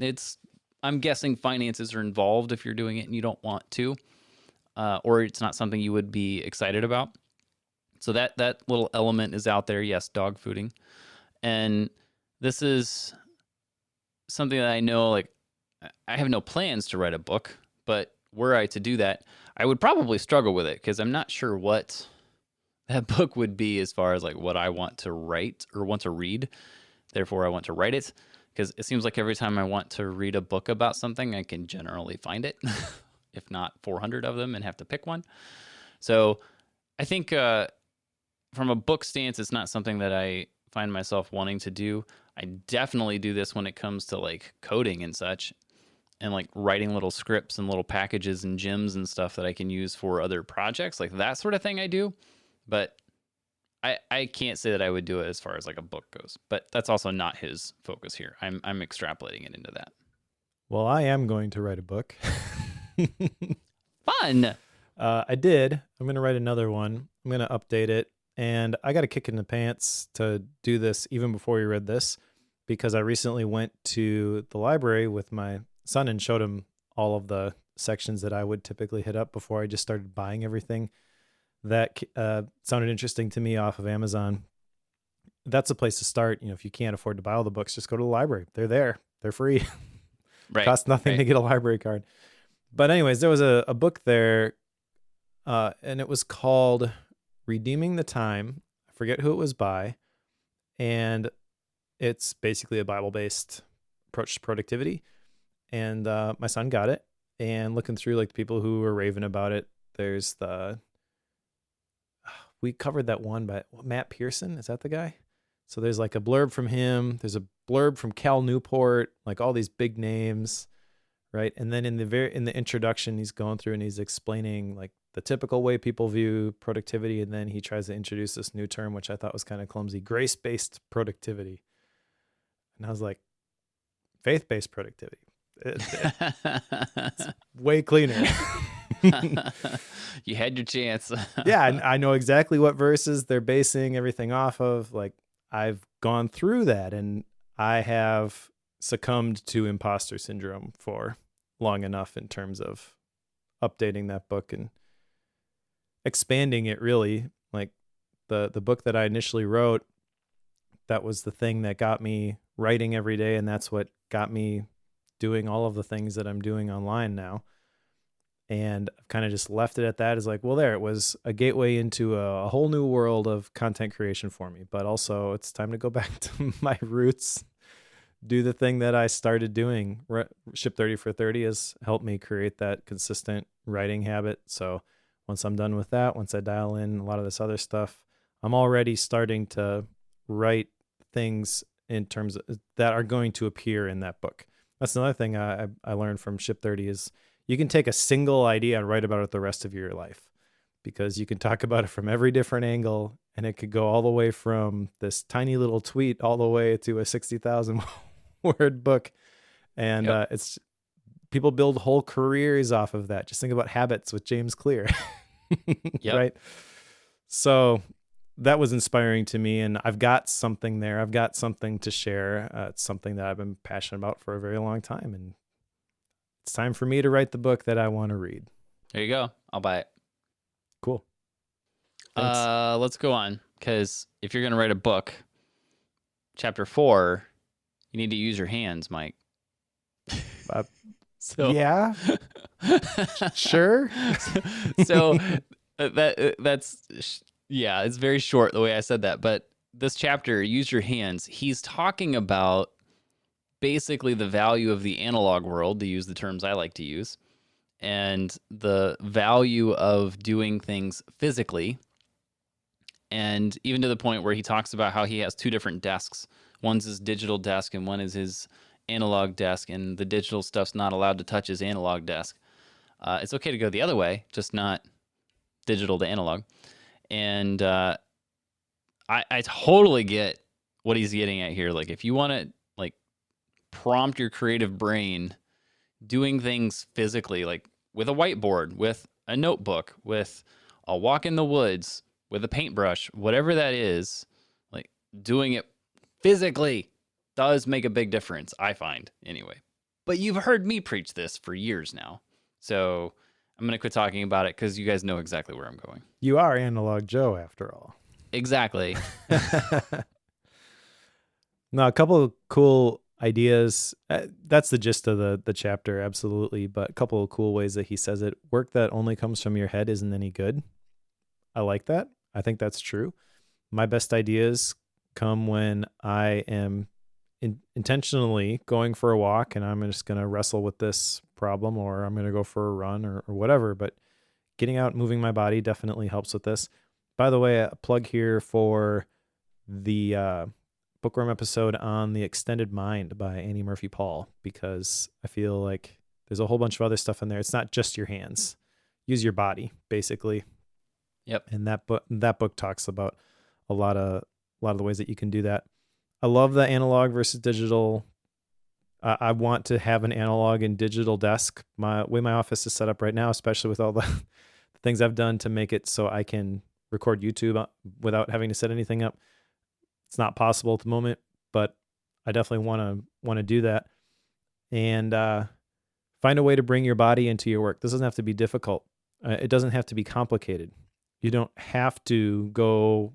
I'm guessing finances are involved if you're doing it and you don't want to, or it's not something you would be excited about. So that little element is out there. Yes, dog fooding, and this is something that I know. Like, I have no plans to write a book, but were I to do that, I would probably struggle with it because I'm not sure what that book would be as far as like what I want to write or want to read. Therefore, I want to write it, because it seems like every time I want to read a book about something, I can generally find it, if not 400 of them, and have to pick one. So I think from a book stance, it's not something that I find myself wanting to do. I definitely do this when it comes to like coding and such, and like writing little scripts and little packages and gems and stuff that I can use for other projects. Like that sort of thing I do. But I can't say that I would do it as far as like a book goes, but that's also not his focus here. I'm extrapolating it into that. Well, I am going to write a book. Fun. I did. I'm going to write another one. I'm going to update it. And I got a kick in the pants to do this even before we read this, because I recently went to the library with my son and showed him all of the sections that I would typically hit up before I just started buying everything that sounded interesting to me off of Amazon. That's a place to start. You know, if you can't afford to buy all the books, just go to the library. They're there. They're free. Right. Costs nothing to get a library card. But anyways, there was a book there, and it was called Redeeming the Time. I forget who it was by. And it's basically a Bible-based approach to productivity. And my son got it. And looking through like the people who were raving about it, there's we covered that one by Matt Pearson. Is that the guy? So there's like a blurb from him. There's a blurb from Cal Newport, like all these big names, right? And then in the introduction, he's going through and he's explaining like the typical way people view productivity. And then he tries to introduce this new term, which I thought was kind of clumsy, grace-based productivity. And I was like, faith-based productivity. It's way cleaner. You had your chance. Yeah, I know exactly what verses they're basing everything off of. Like, I've gone through that, and I have succumbed to imposter syndrome for long enough in terms of updating that book and expanding it, really. Like the book that I initially wrote, that was the thing that got me writing every day, and that's what got me doing all of the things that I'm doing online now. And I've kind of just left it at that, as like, well, there, it was a gateway into a whole new world of content creation for me. But also it's time to go back to my roots, do the thing that I started doing. Ship 30 for 30 has helped me create that consistent writing habit. So once I'm done with that, once I dial in a lot of this other stuff, I'm already starting to write things in terms of that are going to appear in that book. That's another thing I learned from Ship 30 is you can take a single idea and write about it the rest of your life, because you can talk about it from every different angle, and it could go all the way from this tiny little tweet all the way to a 60,000 word book. And it's people build whole careers off of that. Just think about Habits with James Clear. Right? So that was inspiring to me, and I've got something there. I've got something to share. It's something that I've been passionate about for a very long time, and it's time for me to write the book that I want to read. There you go. I'll buy it. Cool. Let's go on, because if you're going to write a book, chapter 4, you need to use your hands, Mike. So yeah, sure. So that's it's very short the way I said that, but this chapter, use your hands, he's talking about basically the value of the analog world, to use the terms I like to use, and the value of doing things physically. And even to the point where he talks about how he has two different desks. One's his digital desk and one is his analog desk, and the digital stuff's not allowed to touch his analog desk. It's okay to go the other way, just not digital to analog. And I totally get what he's getting at here. Like, if you want to like prompt your creative brain doing things physically, like with a whiteboard, with a notebook, with a walk in the woods, with a paintbrush, whatever that is, like doing it physically does make a big difference, I find, anyway. But you've heard me preach this for years now. So I'm going to quit talking about it because you guys know exactly where I'm going. You are Analog Joe, after all. Exactly. No, a couple of cool ideas. That's the gist of the chapter, absolutely. But a couple of cool ways that he says it. Work that only comes from your head isn't any good. I like that. I think that's true. My best ideas come when I am intentionally going for a walk and I'm just going to wrestle with this problem, or I'm going to go for a run or whatever. But getting out and moving my body definitely helps with this. By the way, a plug here for the Bookworm episode on The Extended Mind by Annie Murphy Paul, because I feel like there's a whole bunch of other stuff in there. It's not just your hands. Use your body, basically. Yep. And that book talks about a lot of the ways that you can do that. I love the analog versus digital. I want to have an analog and digital desk. My way my office is set up right now, especially with all the things I've done to make it so I can record YouTube without having to set anything up. It's not possible at the moment, but I definitely want to do that. And find a way to bring your body into your work. This doesn't have to be difficult. It doesn't have to be complicated. You don't have to go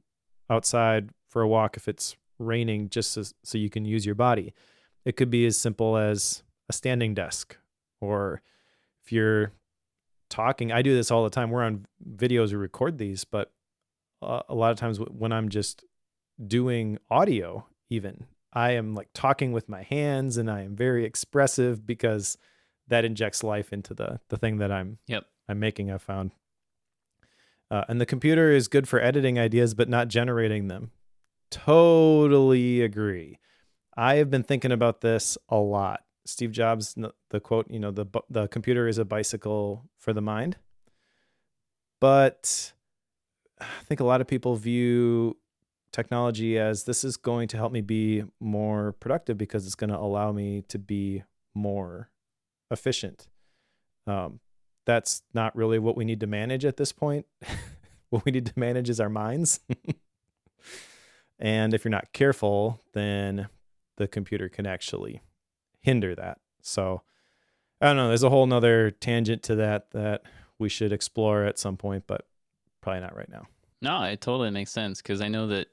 outside for a walk if it's raining just so you can use your body. It could be as simple as a standing desk, or if you're talking, I do this all the time. We're on videos, we record these, but a lot of times when I'm just doing audio, even, I am like talking with my hands and I am very expressive because that injects life into the thing that I'm making, I've found. And the computer is good for editing ideas, but not generating them. Totally agree. I have been thinking about this a lot. Steve Jobs, the quote, the computer is a bicycle for the mind. But I think a lot of people view technology as this is going to help me be more productive because it's going to allow me to be more efficient. That's not really what we need to manage at this point. What we need to manage is our minds. And if you're not careful, then the computer can actually hinder that. So I don't know. There's a whole nother tangent to that we should explore at some point, but probably not right now. No, it totally makes sense, because I know that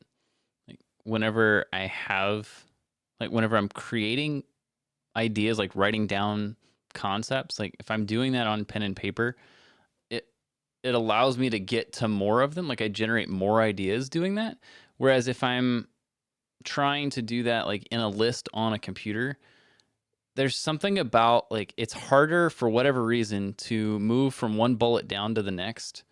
whenever I'm creating ideas, like writing down concepts, like if I'm doing that on pen and paper, it allows me to get to more of them. Like I generate more ideas doing that. Whereas if I'm trying to do that like in a list on a computer, there's something about like it's harder for whatever reason to move from one bullet down to the next,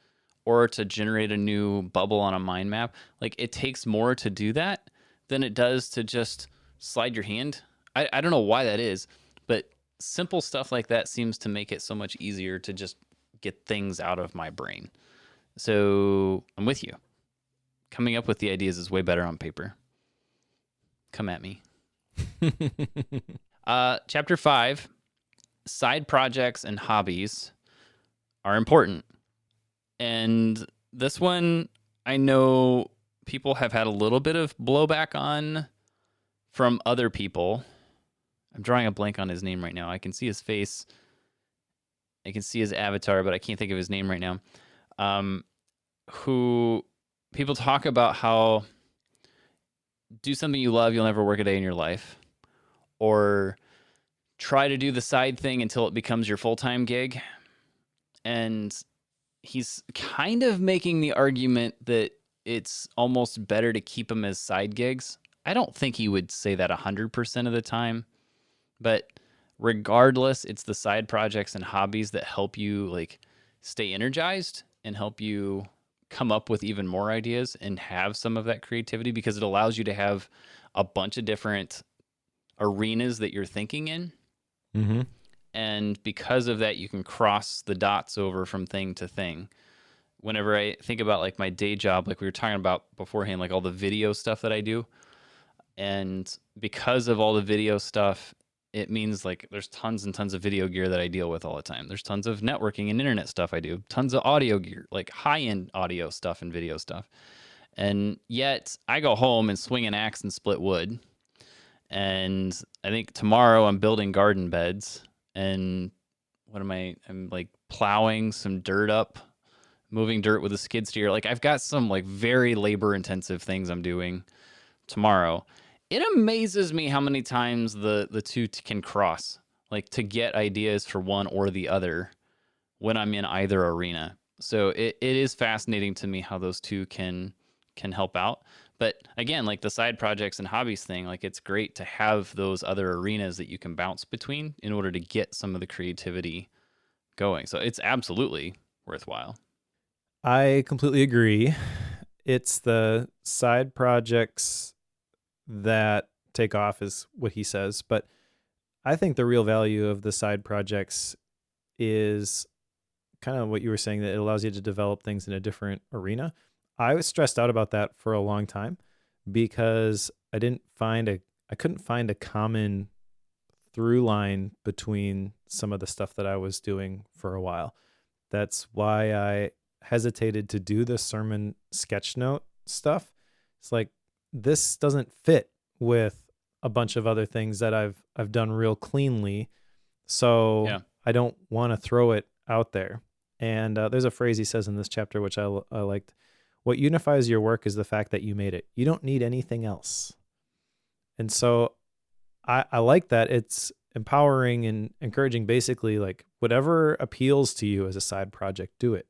or to generate a new bubble on a mind map. Like it takes more to do that than it does to just slide your hand. I don't know why that is, but simple stuff like that seems to make it so much easier to just get things out of my brain. So I'm with you. Coming up with the ideas is way better on paper. Come at me. Chapter 5, side projects and hobbies are important. And this one, I know people have had a little bit of blowback on from other people. I'm drawing a blank on his name right now. I can see his face. I can see his avatar, but I can't think of his name right now. Who people talk about how do something you love, you'll never work a day in your life. Or try to do the side thing until it becomes your full-time gig. And he's kind of making the argument that it's almost better to keep them as side gigs. I don't think he would say that 100% of the time, but regardless, it's the side projects and hobbies that help you like stay energized and help you come up with even more ideas and have some of that creativity, because it allows you to have a bunch of different arenas that you're thinking in. Mm-hmm. And because of that, you can cross the dots over from thing to thing. Whenever I think about like my day job, like we were talking about beforehand, like all the video stuff that I do, and because of all the video stuff, it means like there's tons and tons of video gear that I deal with all the time. There's tons of networking and internet stuff I do, tons of audio gear, like high-end audio stuff and video stuff. And yet I go home and swing an axe and split wood. And I think tomorrow I'm building garden beds. And what am I? I'm like plowing some dirt up, moving dirt with a skid steer. Like I've got some like very labor intensive things I'm doing tomorrow. It amazes me how many times the two can cross, like to get ideas for one or the other when I'm in either arena. So it is fascinating to me how those two can help out. But again, like the side projects and hobbies thing, like it's great to have those other arenas that you can bounce between in order to get some of the creativity going. So it's absolutely worthwhile. I completely agree. It's the side projects that take off, is what he says. But I think the real value of the side projects is kind of what you were saying, that it allows you to develop things in a different arena. I was stressed out about that for a long time because I couldn't find a common through line between some of the stuff that I was doing for a while. That's why I hesitated to do the sermon sketch note stuff. It's like, this doesn't fit with a bunch of other things that I've done real cleanly. So Yeah. I don't want to throw it out there. And there's a phrase he says in this chapter, which I liked. What unifies your work is the fact that you made it. You don't need anything else. And so I like that. It's empowering and encouraging. Basically, like whatever appeals to you as a side project, do it.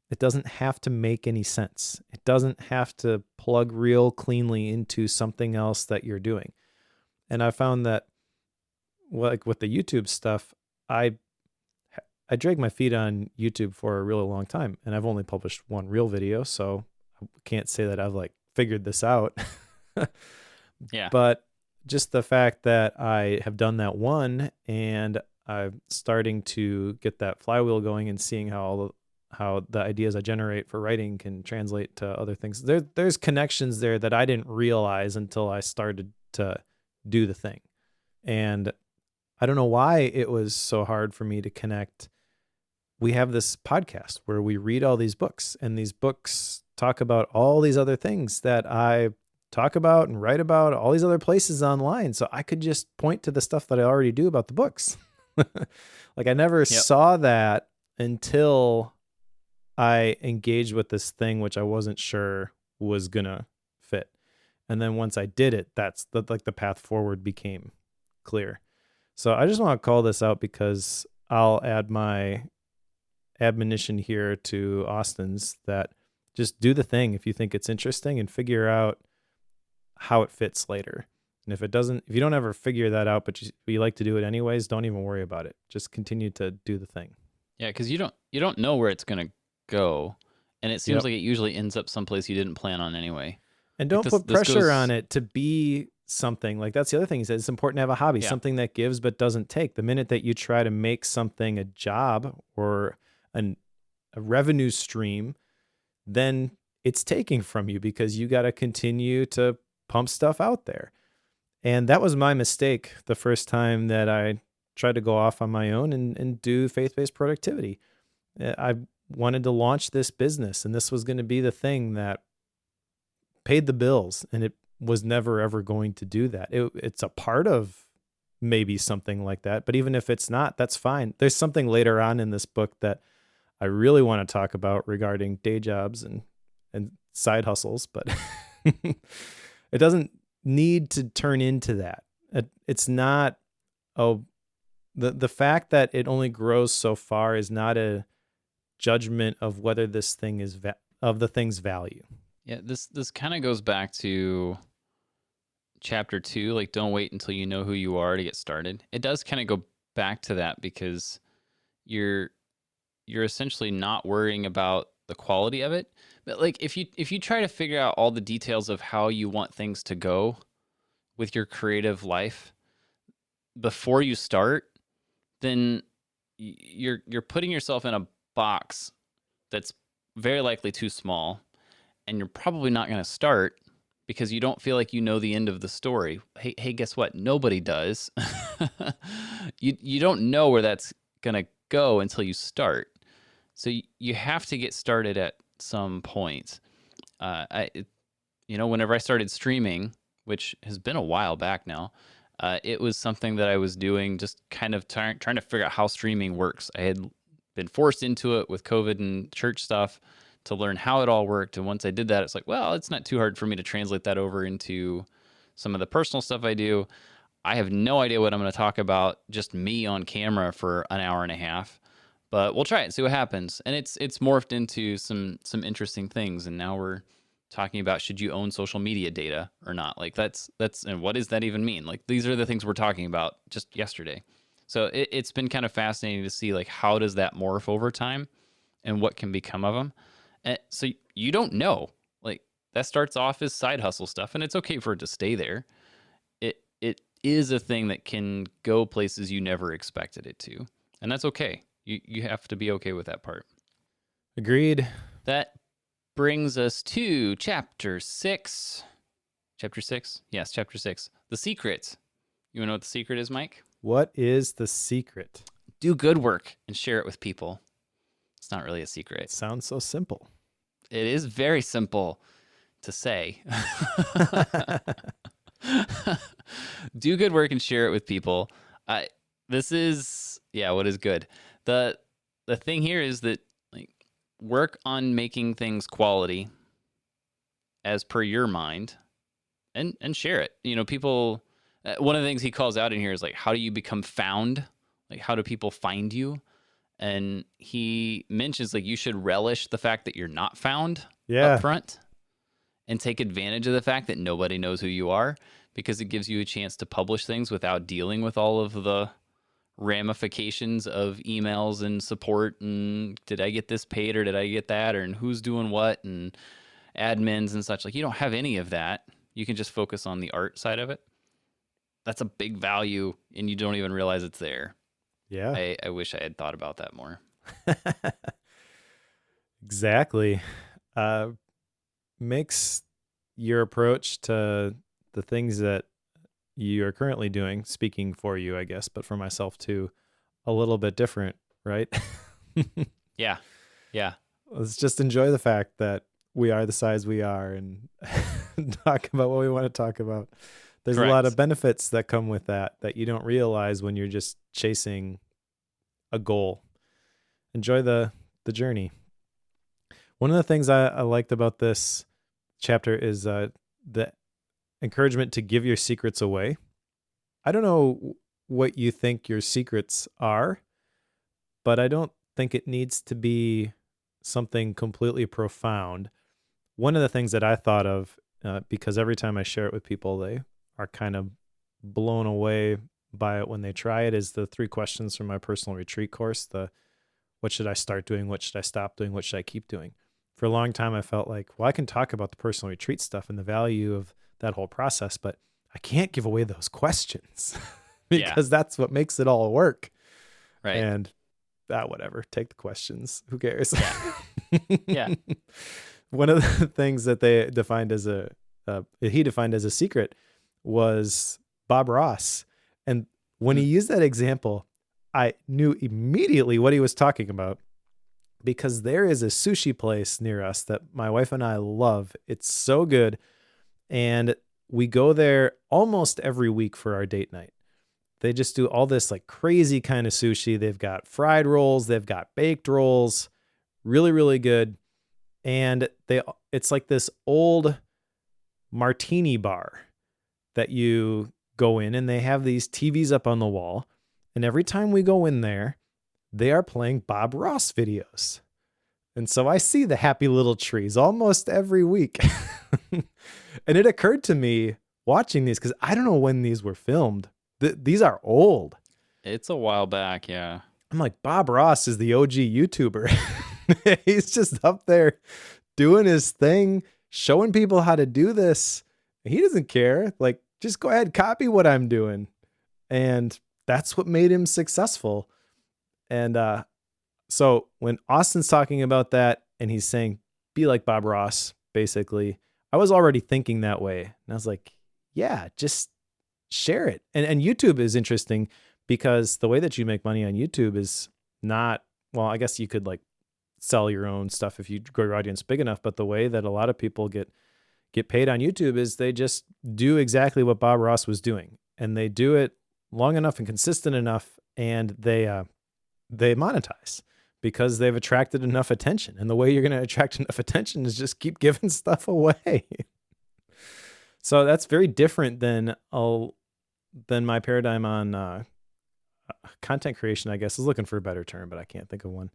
It doesn't have to make any sense. It doesn't have to plug real cleanly into something else that you're doing. And I found that, like with the YouTube stuff, I dragged my feet on YouTube for a really long time, and I've only published one real video, so I can't say that I've like figured this out. Yeah. But just the fact that I have done that one, and I'm starting to get that flywheel going and seeing how the ideas I generate for writing can translate to other things. There's connections there that I didn't realize until I started to do the thing. And I don't know why it was so hard for me to connect. We have this podcast where we read all these books, and these books talk about all these other things that I talk about and write about, all these other places online. So I could just point to the stuff that I already do about the books. Like I never saw that until I engaged with this thing, which I wasn't sure was gonna fit. And then once I did it, that's like the path forward became clear. So I just want to call this out because I'll add my admonition here to Austin's, that just do the thing if you think it's interesting and figure out how it fits later. And if you don't ever figure that out, but you like to do it anyways, don't even worry about it. Just continue to do the thing. Yeah, because you don't know where it's gonna go, and it seems like it usually ends up someplace you didn't plan on anyway. And don't put pressure on it to be something. Like that's the other thing he says. It's important to have a hobby, something that gives but doesn't take. The minute that you try to make something a job or a revenue stream, then it's taking from you because you got to continue to pump stuff out there. And that was my mistake the first time that I tried to go off on my own and do faith-based productivity. I wanted to launch this business, and this was going to be the thing that paid the bills, and it was never ever going to do that. It's a part of maybe something like that, but even if it's not, that's fine. There's something later on in this book that I really want to talk about regarding day jobs and side hustles, but it doesn't need to turn into that. It's not, the fact that it only grows so far is not a judgment of whether this thing is of the thing's value. Yeah, this kind of goes back to chapter 2, like don't wait until you know who you are to get started. It does kind of go back to that because you're essentially not worrying about the quality of it. But like if you try to figure out all the details of how you want things to go with your creative life before you start, then you're putting yourself in a box that's very likely too small, and you're probably not going to start because you don't feel like you know the end of the story. Hey, guess what? Nobody does. You don't know where that's going to go until you start. So you have to get started at some point. Whenever I started streaming, which has been a while back now, it was something that I was doing, just kind of trying to figure out how streaming works. I had been forced into it with COVID and church stuff to learn how it all worked. And once I did that, it's like, well, it's not too hard for me to translate that over into some of the personal stuff I do. I have no idea what I'm going to talk about, just me on camera for an hour and a half. But we'll try it and see what happens. And it's morphed into some interesting things. And now we're talking about, should you own social media data or not? Like that's and what does that even mean? Like these are the things we're talking about just yesterday. So it's been kind of fascinating to see like how does that morph over time and what can become of them. And so you don't know. Like that starts off as side hustle stuff, and it's okay for it to stay there. It is a thing that can go places you never expected it to, and that's okay. You have to be okay with that part. Agreed. That brings us to chapter 6. Chapter 6? Yes, chapter 6. The secret. You want to know what the secret is, Mike? What is the secret? Do good work and share it with people. It's not really a secret. It sounds so simple. It is very simple to say. Do good work and share it with people. This is, what is good. The thing here is that like work on making things quality as per your mind and share it. People, one of the things he calls out in here is like, how do you become found? Like, how do people find you? And he mentions like you should relish the fact that you're not found up front and take advantage of the fact that nobody knows who you are, because it gives you a chance to publish things without dealing with all of the ramifications of emails and support and did I get this paid or did I get that, and who's doing what and admins and such. Like you don't have any of that. You can just focus on the art side of it. That's a big value and you don't even realize it's there. Yeah. I wish I had thought about that more. Exactly. Makes your approach to the things that you are currently doing, speaking for you, I guess, but for myself too, a little bit different, right? Yeah. Let's just enjoy the fact that we are the size we are and talk about what we want to talk about. There's Correct. a lot of benefits that come with that you don't realize when you're just chasing a goal. Enjoy the journey. One of the things I liked about this chapter is the encouragement to give your secrets away. I don't know what you think your secrets are, but I don't think it needs to be something completely profound. One of the things that I thought of, because every time I share it with people, they are kind of blown away by it when they try it, is the 3 questions from my personal retreat course. What should I start doing? What should I stop doing? What should I keep doing? For a long time, I felt like, well, I can talk about the personal retreat stuff and the value of that whole process, but I can't give away those questions because that's what makes it all work. Right. And whatever, take the questions. Who cares? Yeah. One of the things that they defined as he defined as a secret was Bob Ross. And when he used that example, I knew immediately what he was talking about, because there is a sushi place near us that my wife and I love. It's so good. And we go there almost every week for our date night. They just do all this like crazy kind of sushi. They've got fried rolls. They've got baked rolls. Really, really good. And it's like this old martini bar that you go in, and they have these TVs up on the wall. And every time we go in there, they are playing Bob Ross videos. And so I see the happy little trees almost every week. And it occurred to me watching these, because I don't know when these were filmed. These are old. It's a while back, yeah. I'm like, Bob Ross is the OG YouTuber. He's just up there doing his thing, showing people how to do this. He doesn't care. Like, just go ahead, copy what I'm doing. And that's what made him successful. And so when Austin's talking about that and he's saying, be like Bob Ross, basically, I was already thinking that way. And I was like, yeah, just share it. And YouTube is interesting because the way that you make money on YouTube is not, well, I guess you could like sell your own stuff if you grow your audience big enough. But the way that a lot of people get paid on YouTube is they just do exactly what Bob Ross was doing. And they do it long enough and consistent enough, and they monetize because they've attracted enough attention. And the way you're going to attract enough attention is just keep giving stuff away. So that's very different than my paradigm on content creation, I guess. Is looking for a better term, but I can't think of one.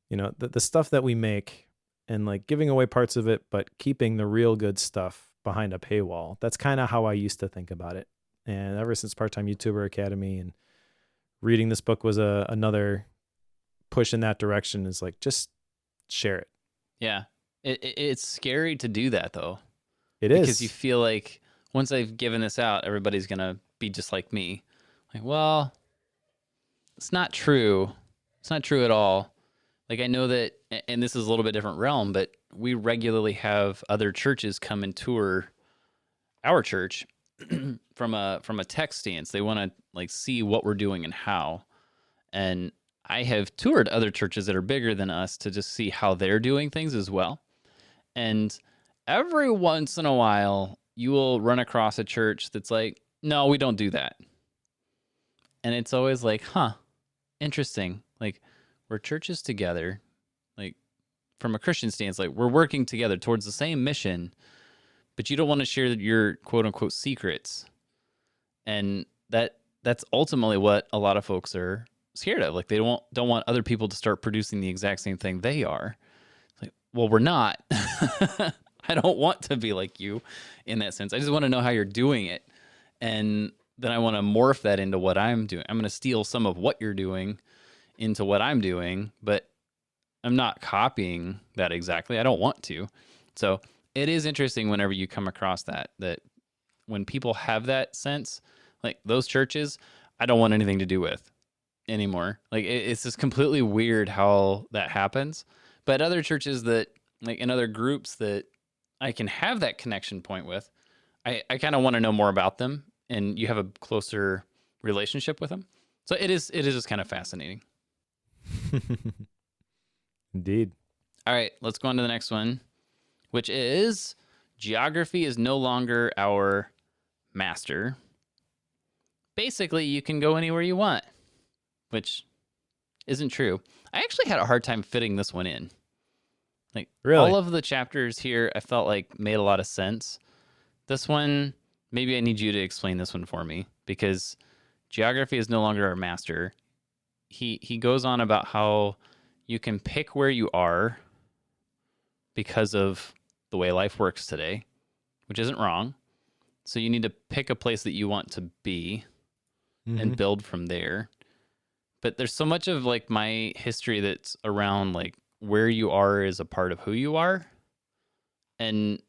You know, the stuff that we make and like giving away parts of it, but keeping the real good stuff behind a paywall. That's kind of how I used to think about it. And ever since Part-Time YouTuber Academy and reading this book was another push in that direction, is like, just share it. Yeah. It's scary to do that, though. It is. Because you feel like once I've given this out, everybody's going to be just like me. Like, well, it's not true. It's not true at all. Like, I know that, and this is a little bit different realm, but we regularly have other churches come and tour our church from a tech stance. They want to like see what we're doing and how. And I have toured other churches that are bigger than us to just see how they're doing things as well. And every once in a while, you will run across a church that's like, no, we don't do that. And it's always like, huh, interesting. Like, we're churches together, like from a Christian stance, like we're working together towards the same mission, but you don't want to share your quote unquote secrets. And that's ultimately what a lot of folks are scared of. Like, they don't want other people to start producing the exact same thing they are. It's like, well, we're not. I don't want to be like you in that sense. I just want to know how you're doing it. And then I want to morph that into what I'm doing. I'm going to steal some of what you're doing into what I'm doing, but I'm not copying that exactly. I don't want to. So it is interesting whenever you come across that when people have that sense, like those churches, I don't want anything to do with anymore. Like, it's just completely weird how that happens. But other churches that, like in other groups that I can have that connection point with, I kind of want to know more about them, and you have a closer relationship with them. So it is just kind of fascinating. Indeed. All right, let's go on to the next one, which is geography is no longer our master. Basically, you can go anywhere you want, which isn't true. I actually had a hard time fitting this one in. Like, really? All of the chapters here, I felt like made a lot of sense. This one, maybe I need you to explain this one for me, because geography is no longer our master. He goes on about how you can pick where you are because of the way life works today, which isn't wrong. So you need to pick a place that you want to be and build from there. But there's so much of like my history that's around like where you are is a part of who you are. And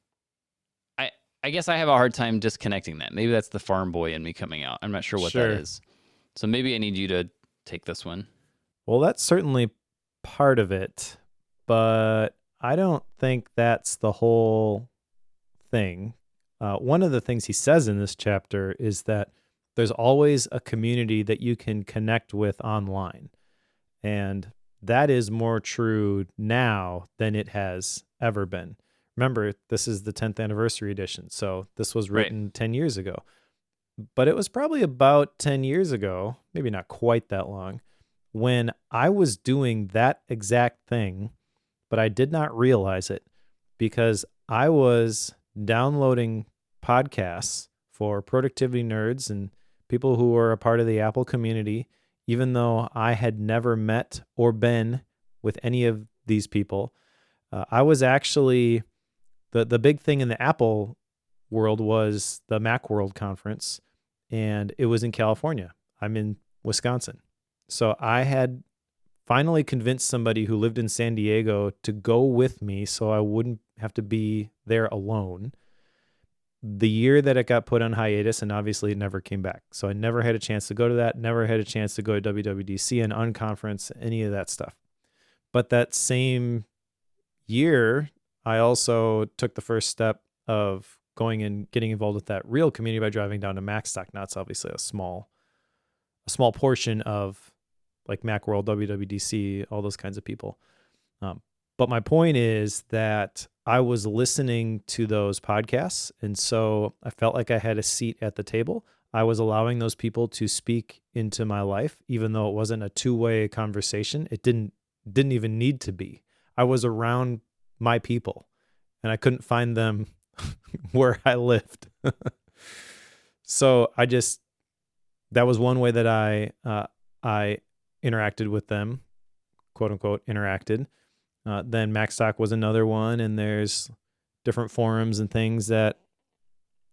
I guess I have a hard time disconnecting that. Maybe that's the farm boy in me coming out. I'm not sure what that is. So maybe I need you to take this one. Well, that's certainly part of it, but I don't think that's the whole thing. One of the things he says in this chapter is that there's always a community that you can connect with online. And that is more true now than it has ever been. Remember, this is the 10th anniversary edition, so this was written 10 years ago. But it was probably about 10 years ago, maybe not quite that long, when I was doing that exact thing, but I did not realize it because I was downloading podcasts for productivity nerds and people who were a part of the Apple community, even though I had never met or been with any of these people. I was actually, the big thing in the Apple world was the Macworld conference, and it was in California. I'm in Wisconsin. So I had finally convinced somebody who lived in San Diego to go with me so I wouldn't have to be there alone. The year that it got put on hiatus, and obviously it never came back. So I never had a chance to go to that, never had a chance to go to WWDC and unconference, any of that stuff. But that same year, I also took the first step of going and getting involved with that real community by driving down to Macstock. Now it's obviously a small portion of like Macworld, WWDC, all those kinds of people. But my point is that I was listening to those podcasts, and so I felt like I had a seat at the table. I was allowing those people to speak into my life, even though it wasn't a two-way conversation. It didn't even need to be. I was around my people, and I couldn't find them where I lived. So that was one way that I interacted with them, quote unquote, interacted. Then Macstock was another one, and there's different forums and things that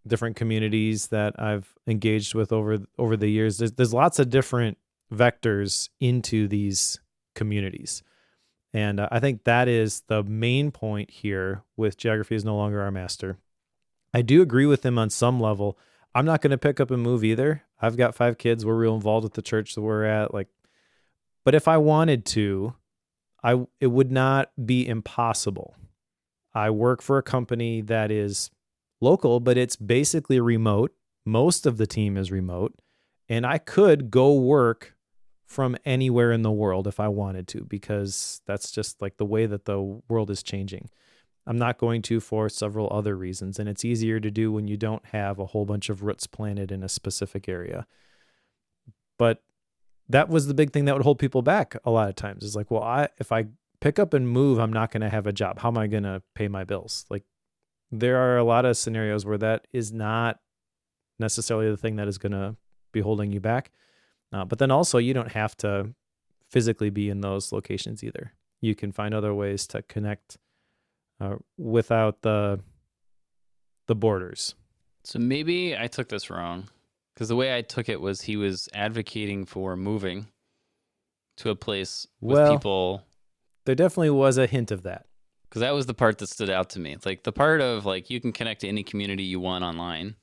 different communities that I've engaged with over the years. There's lots of different vectors into these communities. And I think that is the main point here with Geography is No Longer Our Master. I do agree with him on some level. I'm not going to pick up and move either. I've got 5 kids. We're real involved with the church that we're at. But if I wanted to, it would not be impossible. I work for a company that is local, but it's basically remote. Most of the team is remote, and I could go work from anywhere in the world if I wanted to, because that's just like the way that the world is changing. I'm not going to for several other reasons, and it's easier to do when you don't have a whole bunch of roots planted in a specific area. But that was the big thing that would hold people back a lot of times. Is like, well, if I pick up and move, I'm not going to have a job. How am I going to pay my bills? Like, there are a lot of scenarios where that is not necessarily the thing that is going to be holding you back. But then also, you don't have to physically be in those locations either. You can find other ways to connect without the borders. So maybe I took this wrong, because the way I took it was he was advocating for moving to a place with people. There definitely was a hint of that. Because that was the part that stood out to me. It's like the part of like you can connect to any community you want online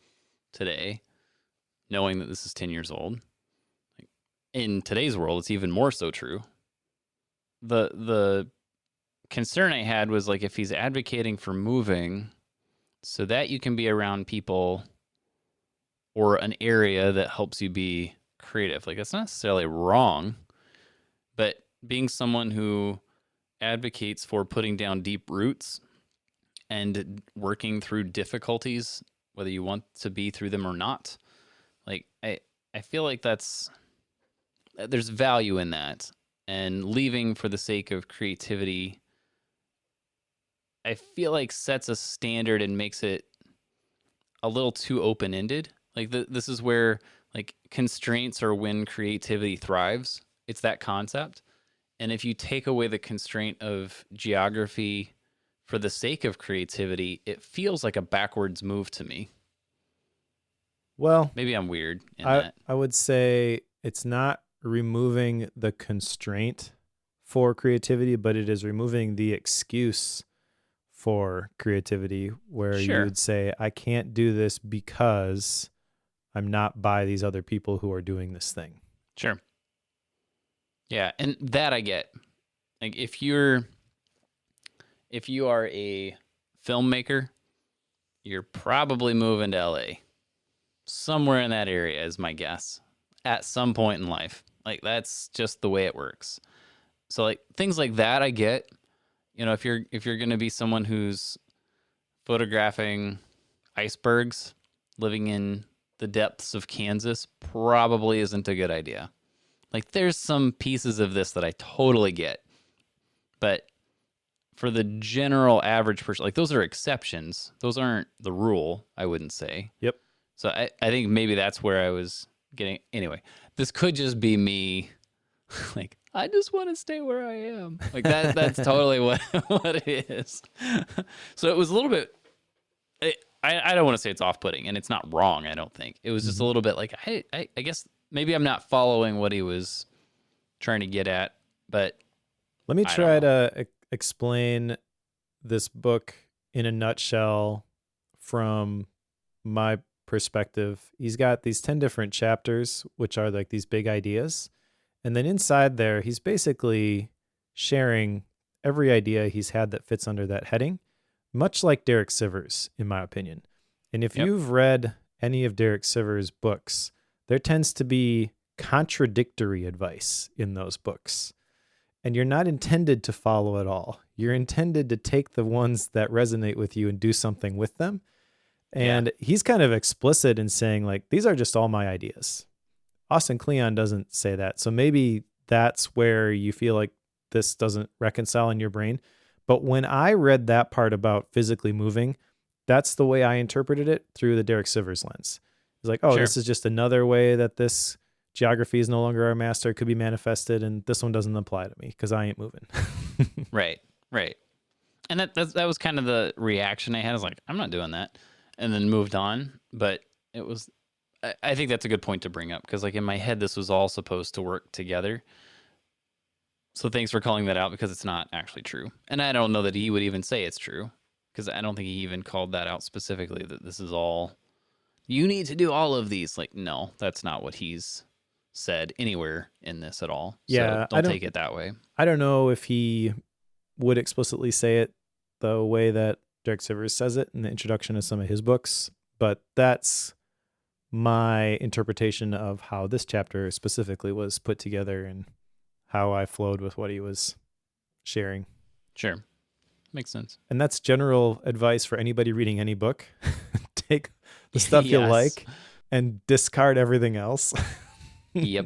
today, knowing that this is 10 years old. In today's world, it's even more so true. The concern I had was like if he's advocating for moving so that you can be around people or an area that helps you be creative. Like, that's not necessarily wrong, but being someone who advocates for putting down deep roots and working through difficulties, whether you want to be through them or not, like I feel like there's value in that. And leaving for the sake of creativity, I feel like sets a standard and makes it a little too open-ended. Like this is where like constraints are when creativity thrives. It's that concept. And if you take away the constraint of geography for the sake of creativity, it feels like a backwards move to me. Well, maybe I'm weird in that. I would say it's not removing the constraint for creativity, but it is removing the excuse for creativity, where you would say, I can't do this because I'm not by these other people who are doing this thing. Sure. Yeah, and that I get. Like if you are a filmmaker, you're probably moving to LA. Somewhere in that area is my guess. At some point in life. Like that's just the way it works. So like things like that I get. You know, if you're going to be someone who's photographing icebergs living in the depths of Kansas, probably isn't a good idea. Like there's some pieces of this that I totally get. But for the general average person, like those are exceptions. Those aren't the rule, I wouldn't say. Yep. So I think maybe that's where I was getting. Anyway, this could just be me. Like, I just want to stay where I am. Like that's totally what it is. So it was a little bit, I don't want to say it's off-putting, and it's not wrong, I don't think. It was just a little bit like, I guess maybe I'm not following what he was trying to get at, but Let me I don't try know. to explain this book in a nutshell from my perspective. He's got these 10 different chapters, which are like these big ideas. And then inside there, he's basically sharing every idea he's had that fits under that heading, much like Derek Sivers, in my opinion. And if Yep. you've read any of Derek Sivers' books, there tends to be contradictory advice in those books. And you're not intended to follow it all. You're intended to take the ones that resonate with you and do something with them. Yeah. And he's kind of explicit in saying, like, these are just all my ideas. Austin Kleon doesn't say that. So maybe that's where you feel like this doesn't reconcile in your brain. But when I read that part about physically moving, that's the way I interpreted it through the Derek Sivers lens. It's like, oh, Sure. this is just another way that this geography is no longer our master, could be manifested, and this one doesn't apply to me because I ain't moving. Right. Right. And that was kind of the reaction I had. I was like, I'm not doing that, and then moved on. But it was, I think that's a good point to bring up because like in my head, this was all supposed to work together. So thanks for calling that out because it's not actually true, and I don't know that he would even say it's true because I don't think he even called that out specifically that this is all you need to do all of these. Like, no, that's not what he's said anywhere in this at all. So Yeah, don't take it that way. I don't know if he would explicitly say it the way that Derek Sivers says it in the introduction to some of his books, but that's my interpretation of how this chapter specifically was put together and how I flowed with what he was sharing. Sure. Makes sense. And that's general advice for anybody reading any book. Take the stuff you Yes. like and discard everything else. Yep.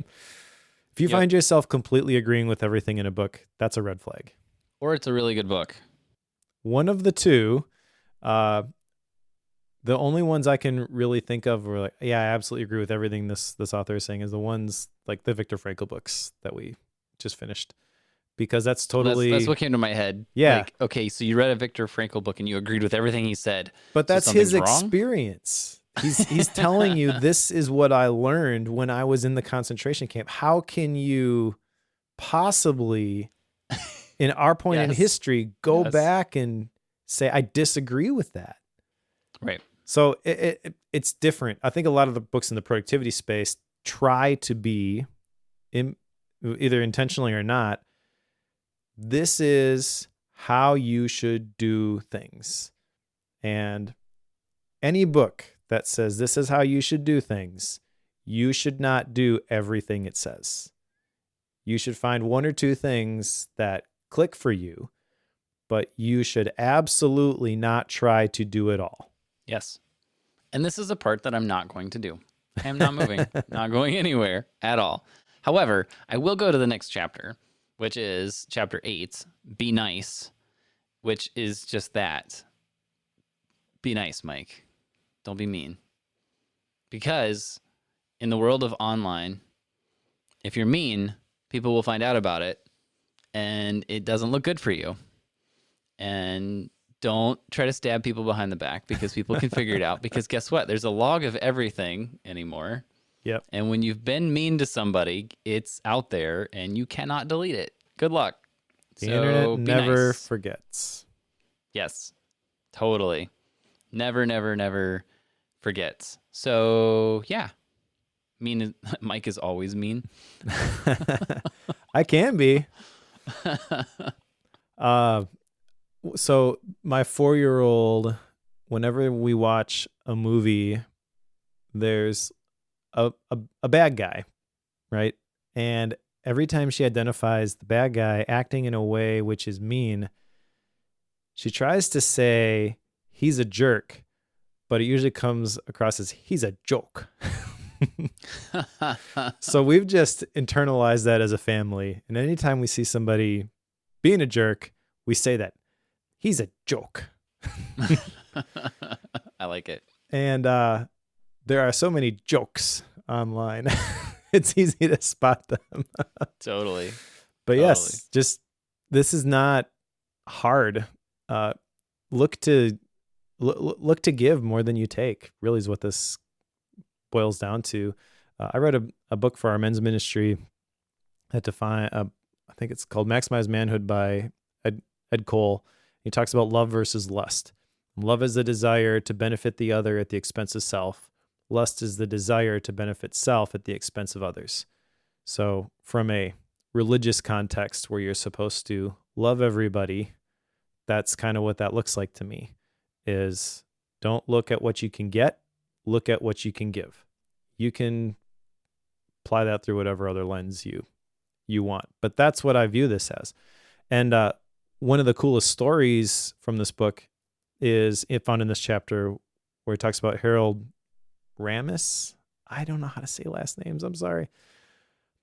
If you Yep. find yourself completely agreeing with everything in a book, that's a red flag. Or it's a really good book. One of the two, the only ones I can really think of were like, yeah, I absolutely agree with everything this author is saying is the ones like the Viktor Frankl books that we just finished. Because that's totally... That's what came to my head. Yeah. Like, okay, so you read a Viktor Frankl book and you agreed with everything he said. But So that's his something's wrong? experience. He's telling you this is what I learned when I was in the concentration camp. How can you possibly, in our point in Yes. history, go Yes. back and say I disagree with that? Right. So it's different. I think a lot of the books in the productivity space try to be, either intentionally or not, this is how you should do things. And any book that says this is how you should do things, you should not do everything it says. You should find one or two things that click for you, but you should absolutely not try to do it all. Yes. And this is a part that I'm not going to do. I am not moving, not going anywhere at all. However, I will go to the next chapter, which is chapter 8, Be Nice, which is just that. Be nice, Mike. Don't be mean. Because in the world of online, if you're mean, people will find out about it and it doesn't look good for you. And don't try to stab people behind the back because people can figure it out. Because guess what? There's a log of everything anymore. Yep. And when you've been mean to somebody, it's out there and you cannot delete it. Good luck. The So, internet be never nice. forgets. Yes, totally. Never, never, never forgets. So, yeah. Mean. Mike is always mean. I can be. So my 4-year-old, whenever we watch a movie, there's a bad guy, right? And every time she identifies the bad guy acting in a way which is mean, she tries to say he's a jerk, but it usually comes across as he's a joke. So we've just internalized that as a family. And anytime we see somebody being a jerk, we say that he's a joke. I like it. And there are so many jokes online. It's easy to spot them. Totally. But yes, just this is not hard. Look to give more than you take, really is what this boils down to. I read a book for our men's ministry that I think it's called Maximize Manhood by Ed Cole. He talks about love versus lust. Love is the desire to benefit the other at the expense of self. Lust is the desire to benefit self at the expense of others. So from a religious context where you're supposed to love everybody, that's kind of what that looks like to me, is don't look at what you can get, look at what you can give. You can apply that through whatever other lens you want. But that's what I view this as. And one of the coolest stories from this book is found in this chapter where he talks about Harold Ramis. I don't know how to say last names. I'm sorry.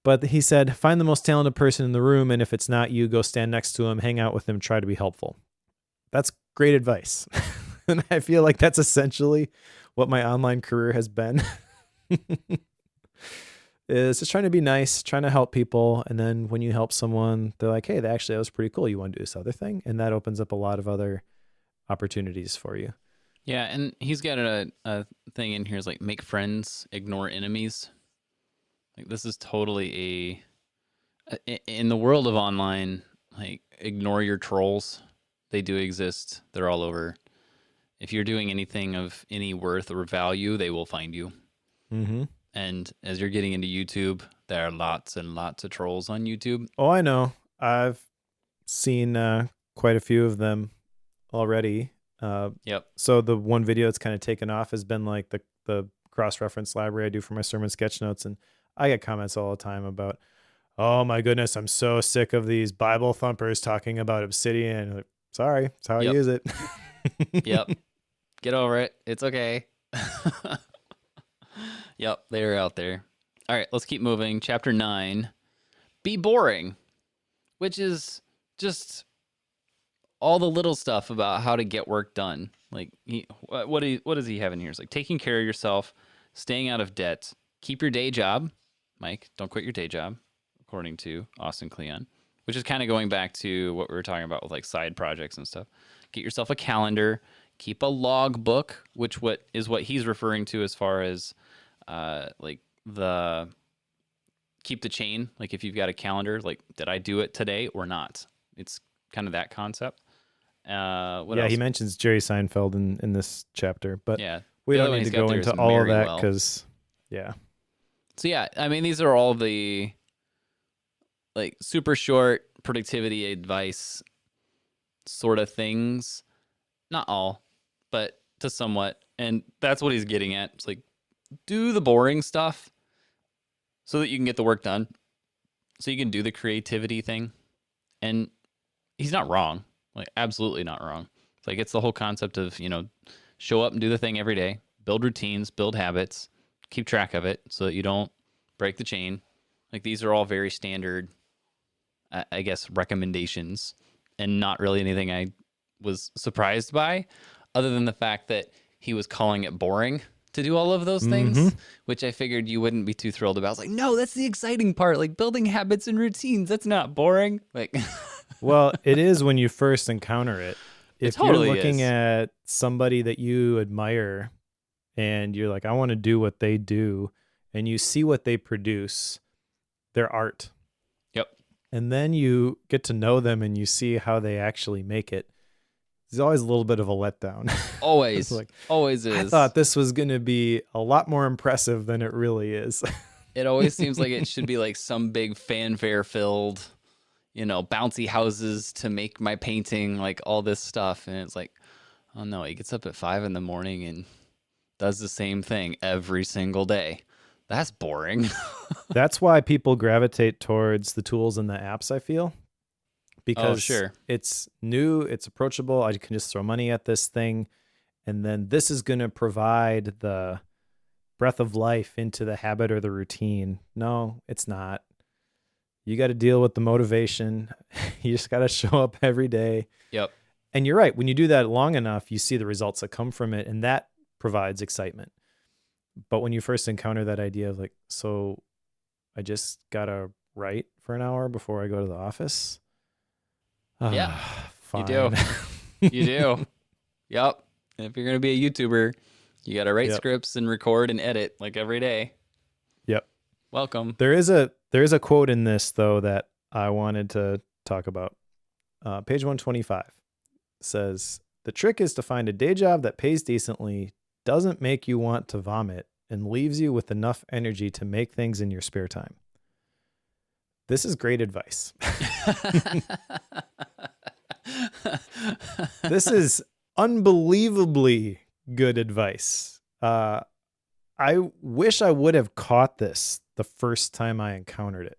But he said, find the most talented person in the room, and if it's not you, go stand next to him, hang out with him, try to be helpful. That's great advice. And I feel like that's essentially what my online career has been. Is just trying to be nice, trying to help people. And then when you help someone, they're like, hey, that was pretty cool. You want to do this other thing? And that opens up a lot of other opportunities for you. Yeah, and he's got a thing in here is like make friends, ignore enemies. Like this is totally in the world of online, like ignore your trolls. They do exist. They're all over. If you're doing anything of any worth or value, they will find you. Mm-hmm. And as you're getting into YouTube, there are lots and lots of trolls on YouTube. Oh, I know. I've seen quite a few of them already. Yep. So the one video that's kind of taken off has been like the cross-reference library I do for my sermon sketch notes. And I get comments all the time about, oh my goodness, I'm so sick of these Bible thumpers talking about obsidian. Like, sorry, that's how I use it. Yep. Get over it. It's okay. Yep, they're out there. All right, let's keep moving. Chapter 9, be boring, which is just all the little stuff about how to get work done. Like, what does he have in here? It's like taking care of yourself, staying out of debt, keep your day job. Mike, don't quit your day job, according to Austin Kleon, which is kind of going back to what we were talking about with like side projects and stuff. Get yourself a calendar, keep a log book, which what he's referring to as far as like the keep the chain. Like if you've got a calendar, like did I do it today or not? It's kind of that concept. What else? He mentions Jerry Seinfeld in this chapter, but yeah, we don't need to go into all of that because, yeah. So yeah, I mean, these are all the like super short productivity advice sort of things. Not all, but to somewhat. And that's what he's getting at. It's like, do the boring stuff so that you can get the work done. So you can do the creativity thing. And he's not wrong. Like, absolutely not wrong. It's like, it's the whole concept of, show up and do the thing every day, build routines, build habits, keep track of it so that you don't break the chain. Like, these are all very standard, I guess, recommendations, and not really anything I was surprised by, other than the fact that he was calling it boring to do all of those things, which I figured you wouldn't be too thrilled about. I was like, no, that's the exciting part. Like, building habits and routines, that's not boring. Like, well, it is when you first encounter it. If totally you're looking is. at somebody that you admire and you're like, I want to do what they do, and you see what they produce, their art. Yep. And then you get to know them and you see how they actually make it. There's always a little bit of a letdown. Always. Like, always is. I thought this was going to be a lot more impressive than it really is. It always seems like it should be like some big fanfare filled, bouncy houses to make my painting, like all this stuff. And it's like, oh no, he gets up at 5 a.m. and does the same thing every single day. That's boring. That's why people gravitate towards the tools and the apps, I feel. Because sure. It's new, it's approachable. I can just throw money at this thing. And then this is going to provide the breath of life into the habit or the routine. No, it's not. You got to deal with the motivation. You just got to show up every day. Yep. And you're right. When you do that long enough, you see the results that come from it. And that provides excitement. But when you first encounter that idea of like, so I just got to write for an hour before I go to the office. Yeah, fine. You do. You do. Yep. And if you're going to be a YouTuber, you got to write scripts and record and edit like every day. Yep. Welcome. There is a quote in this though that I wanted to talk about. Page 125 says, "The trick is to find a day job that pays decently, doesn't make you want to vomit, and leaves you with enough energy to make things in your spare time." This is great advice. This is unbelievably good advice. I wish I would have caught this the first time I encountered it.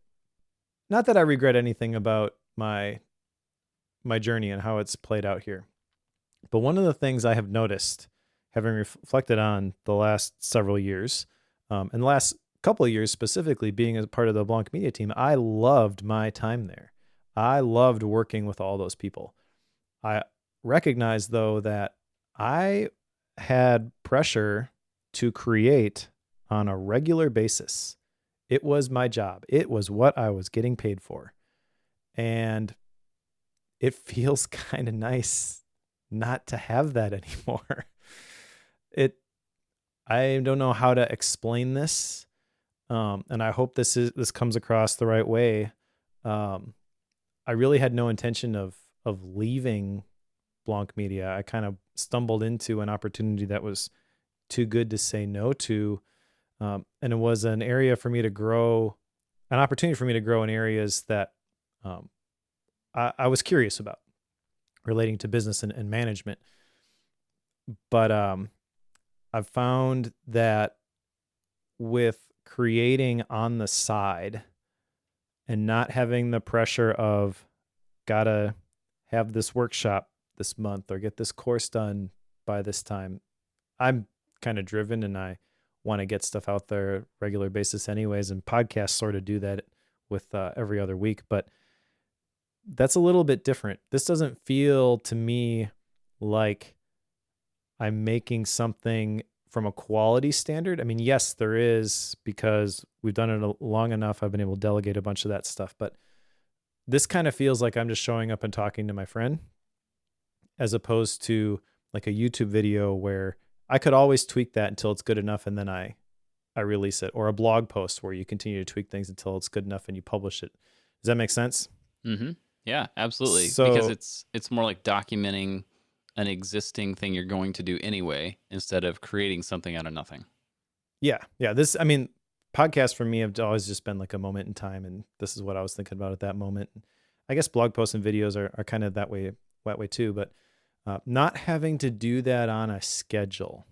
Not that I regret anything about my journey and how it's played out here. But one of the things I have noticed, having reflected on the last several years, and the last couple of years specifically being a part of the Blanc Media team, I loved my time there. I loved working with all those people. I recognize, though, that I had pressure to create on a regular basis. It was my job. It was what I was getting paid for. And it feels kind of nice not to have that anymore. I don't know how to explain this. And I hope this comes across the right way. I really had no intention of leaving Blanc Media. I kind of stumbled into an opportunity that was too good to say no to. And it was an area for me to grow, an opportunity for me to grow in areas that I was curious about relating to business and management. But I've found that with creating on the side and not having the pressure of gotta have this workshop this month or get this course done by this time, I'm kind of driven and I want to get stuff out there regular basis anyways. And podcasts sort of do that with every other week, but that's a little bit different. This doesn't feel to me like I'm making something from a quality standard. I mean, yes, there is, because we've done it long enough. I've been able to delegate a bunch of that stuff, but this kind of feels like I'm just showing up and talking to my friend, as opposed to like a YouTube video where I could always tweak that until it's good enough and then I release it, or a blog post where you continue to tweak things until it's good enough and you publish it. Does that make sense? Mm-hmm. Yeah, absolutely. So, because it's more like documenting an existing thing you're going to do anyway, instead of creating something out of nothing. Yeah. This, I mean, podcasts for me have always just been like a moment in time, and this is what I was thinking about at that moment. I guess blog posts and videos are kind of that way too, but not having to do that on a schedule,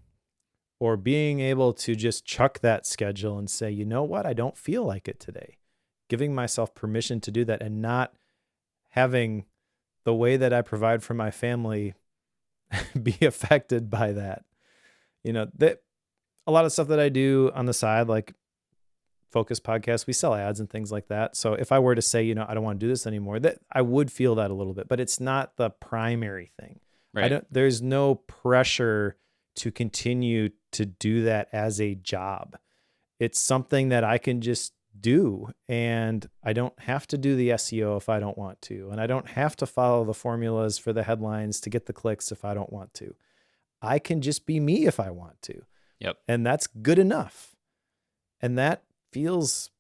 or being able to just chuck that schedule and say, you know what, I don't feel like it today. Giving myself permission to do that and not having the way that I provide for my family be affected by that. You know, that a lot of stuff that I do on the side, like Focus Podcasts, we sell ads and things like that. So if I were to say, you know, I don't want to do this anymore, that I would feel that a little bit, but it's not the primary thing. Right. There's no pressure to continue to do that as a job. It's something that I can just do, and I don't have to do the SEO if I don't want to, and I don't have to follow the formulas for the headlines to get the clicks if I don't want to. I can just be me if I want to. Yep. And that's good enough. And that feels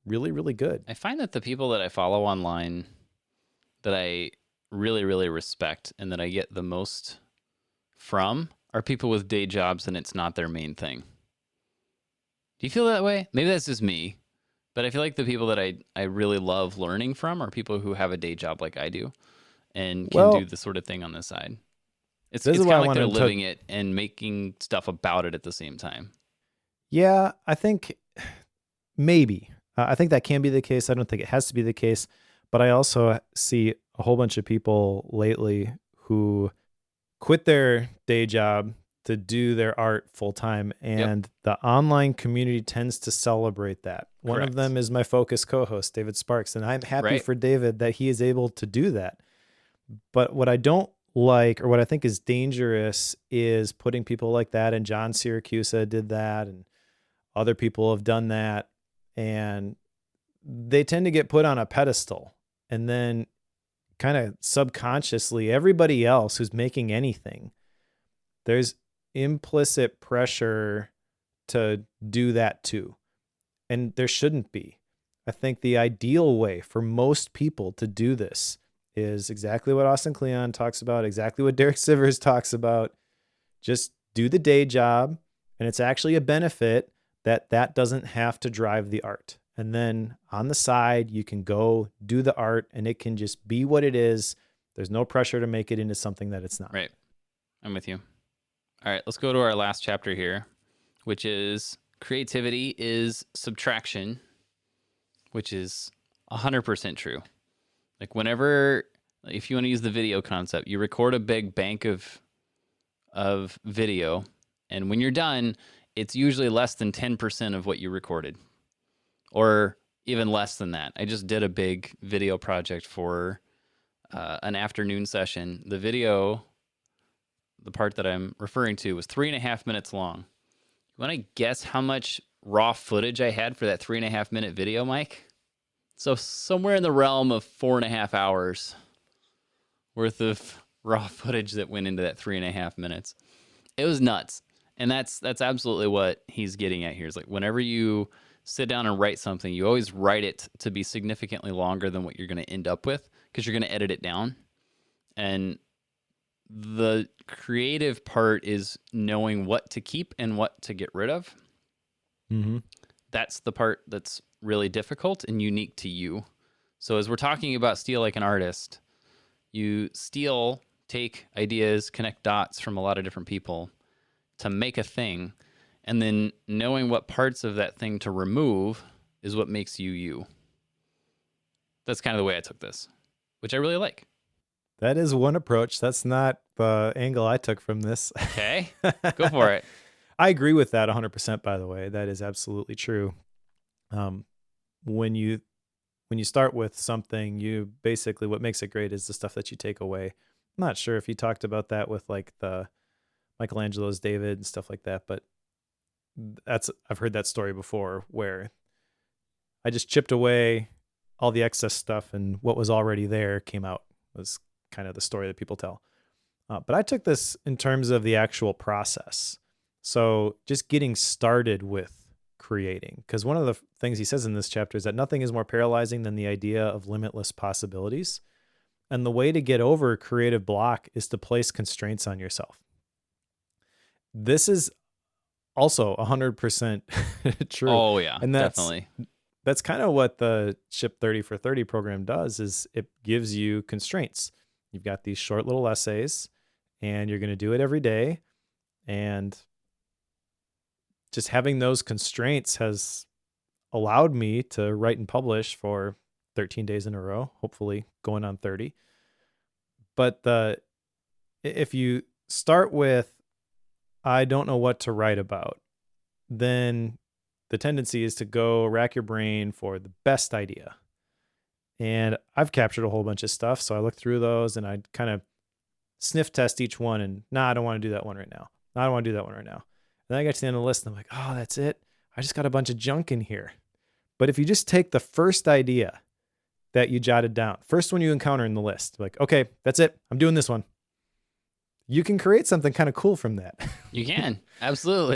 really, really good. I find that the people that I follow online that I really, really respect and that I get the most from are people with day jobs and it's not their main thing. Do you feel that way? Maybe that's just me, but I feel like the people that I really love learning from are people who have a day job like I do and can do the sort of thing on the side. It's kind of like they're living it and making stuff about it at the same time. Yeah, I think maybe. I think that can be the case. I don't think it has to be the case. But I also see a whole bunch of people lately who quit their day job to do their art full time. And the online community tends to celebrate that. One of them is my Focus co-host, David Sparks. And I'm happy for David that he is able to do that. But what I don't like, or what I think is dangerous, is putting people like that. And John Siracusa did that, and other people have done that. And they tend to get put on a pedestal. And then kind of subconsciously, everybody else who's making anything, there's implicit pressure to do that too. And there shouldn't be. I think the ideal way for most people to do this is exactly what Austin Kleon talks about, exactly what Derek Sivers talks about. Just do the day job, and it's actually a benefit that doesn't have to drive the art. And then on the side, you can go do the art, and it can just be what it is. There's no pressure to make it into something that it's not. Right. I'm with you. All right, let's go to our last chapter here, which is creativity is subtraction, which is 100% true. Like whenever, if you want to use the video concept, you record a big bank of video, and when you're done, it's usually less than 10% of what you recorded, or even less than that. I just did a big video project for an afternoon session. The video, the part that I'm referring to, was 3.5 minutes long. You want to guess how much raw footage I had for that 3.5 minute video, Mike? So somewhere in the realm of 4.5 hours worth of raw footage that went into that 3.5 minutes. It was nuts. And that's absolutely what he's getting at here. Is like whenever you sit down and write something, you always write it to be significantly longer than what you're going to end up with, because you're going to edit it down. And the creative part is knowing what to keep and what to get rid of. Mm-hmm. That's the part that's really difficult and unique to you. So as we're talking about steal like an artist, you take ideas, connect dots from a lot of different people to make a thing, and then knowing what parts of that thing to remove is what makes you you. That's kind of the way I took this, which I really like. That is one approach. That's not the angle I took from this. Okay, go for it. I agree with that 100%, by the way. That is absolutely true. When you start with something, you basically, what makes it great is the stuff that you take away. I'm not sure if you talked about that with like the Michelangelo's David and stuff like that, but I've heard that story before where I just chipped away all the excess stuff, and what was already there came out. Was kind of the story that people tell. But I took this in terms of the actual process. So just getting started with creating, because one of the things he says in this chapter is that nothing is more paralyzing than the idea of limitless possibilities. And the way to get over creative block is to place constraints on yourself. This is also 100% true. Oh yeah, and definitely. That's kind of what the Ship 30 for 30 program does, is it gives you constraints. You've got these short little essays, and you're going to do it every day. And just having those constraints has allowed me to write and publish for 13 days in a row, hopefully going on 30. But if you start with, I don't know what to write about, then the tendency is to go rack your brain for the best idea. And I've captured a whole bunch of stuff, so I look through those and I kind of sniff test each one, and I don't want to do that one right now. I don't want to do that one right now. And then I get to the end of the list and I'm like, oh, that's it. I just got a bunch of junk in here. But if you just take the first idea that you jotted down, first one you encounter in the list, like, okay, that's it. I'm doing this one. You can create something kind of cool from that. You can. Absolutely.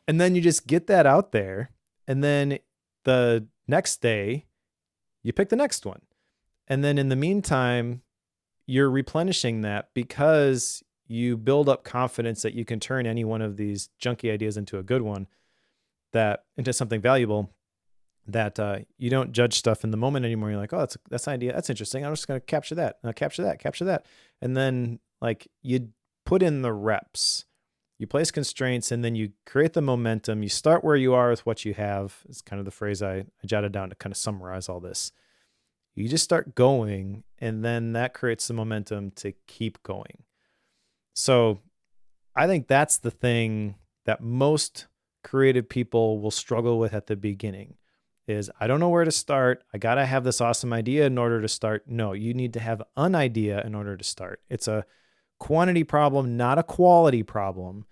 and then you just get that out there. And then the next day you pick the next one. And then in the meantime, you're replenishing that, because you build up confidence that you can turn any one of these junky ideas into a good one, into something valuable, that you don't judge stuff in the moment anymore. You're like, oh, that's an idea. That's interesting. I'm just going to capture that, capture that. And then like you put in the reps, you place constraints, and then you create the momentum. You start where you are with what you have. It's kind of the phrase I jotted down to kind of summarize all this. You just start going, and then that creates the momentum to keep going. So I think that's the thing that most creative people will struggle with at the beginning is, I don't know where to start. I got to have this awesome idea in order to start. No, you need to have an idea in order to start. It's a quantity problem, not a quality problem.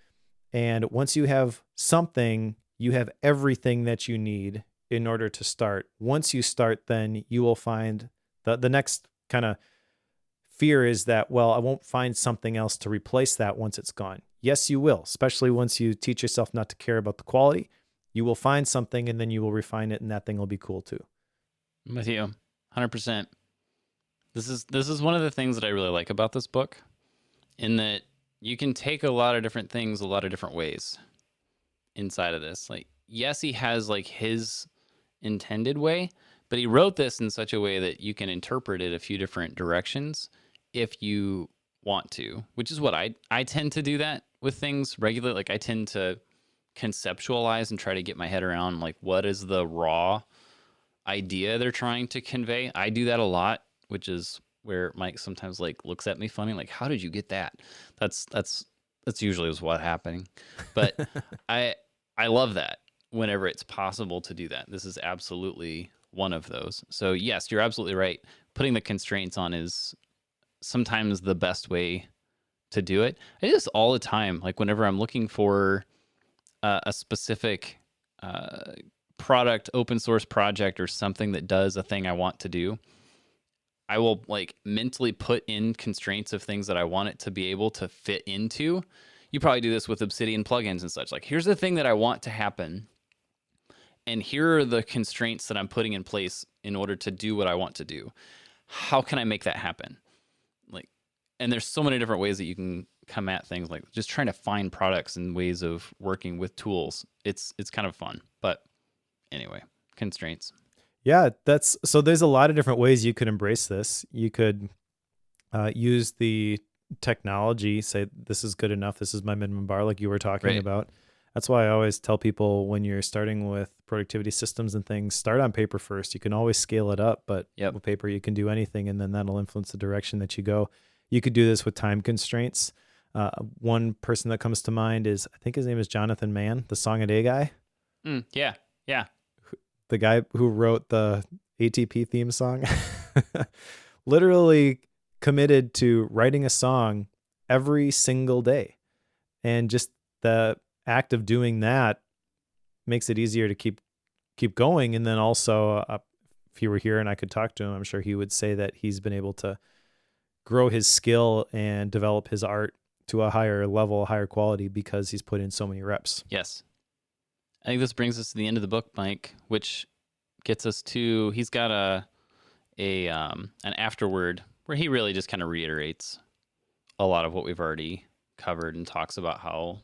And once you have something, you have everything that you need in order to start. Once you start, then you will find the next kind of fear is that, well, I won't find something else to replace that once it's gone. Yes, you will, especially once you teach yourself not to care about the quality. You will find something and then you will refine it, and that thing will be cool too. I'm with you, 100%. This is one of the things that I really like about this book, in that you can take a lot of different things a lot of different ways inside of this. Like, yes, he has like his intended way, but he wrote this in such a way that you can interpret it a few different directions if you want to, which is what I tend to do that with things regularly. Like, I tend to conceptualize and try to get my head around like what is the raw idea they're trying to convey. I do that a lot, which is where Mike sometimes like looks at me funny, like, how did you get that? That's usually is what's happening. But I love that whenever it's possible to do that. This is absolutely one of those. So yes, you're absolutely right. Putting the constraints on is sometimes the best way to do it. I do this all the time. Like, whenever I'm looking for a specific product, open source project, or something that does a thing I want to do, I will like mentally put in constraints of things that I want it to be able to fit into. You probably do this with Obsidian plugins and such. Like, here's the thing that I want to happen, and here are the constraints that I'm putting in place in order to do what I want to do. How can I make that happen? Like, and there's so many different ways that you can come at things, like just trying to find products and ways of working with tools. It's kind of fun. But anyway, constraints. Yeah, so there's a lot of different ways you could embrace this. You could use the technology, say, this is good enough, this is my minimum bar, like you were talking about. That's why I always tell people, when you're starting with productivity systems and things, start on paper first. You can always scale it up, but with paper you can do anything, and then that'll influence the direction that you go. You could do this with time constraints. One person that comes to mind is, I think his name is Jonathan Mann, the Song a Day guy. Yeah. The guy who wrote the ATP theme song. Literally committed to writing a song every single day. And just the act of doing that makes it easier to keep going. And then also, if he were here and I could talk to him, I'm sure he would say that he's been able to grow his skill and develop his art to a higher level, higher quality, because he's put in so many reps. Yes. I think this brings us to the end of the book, Mike, which gets us to, he's got an afterword where he really just kind of reiterates a lot of what we've already covered and talks about how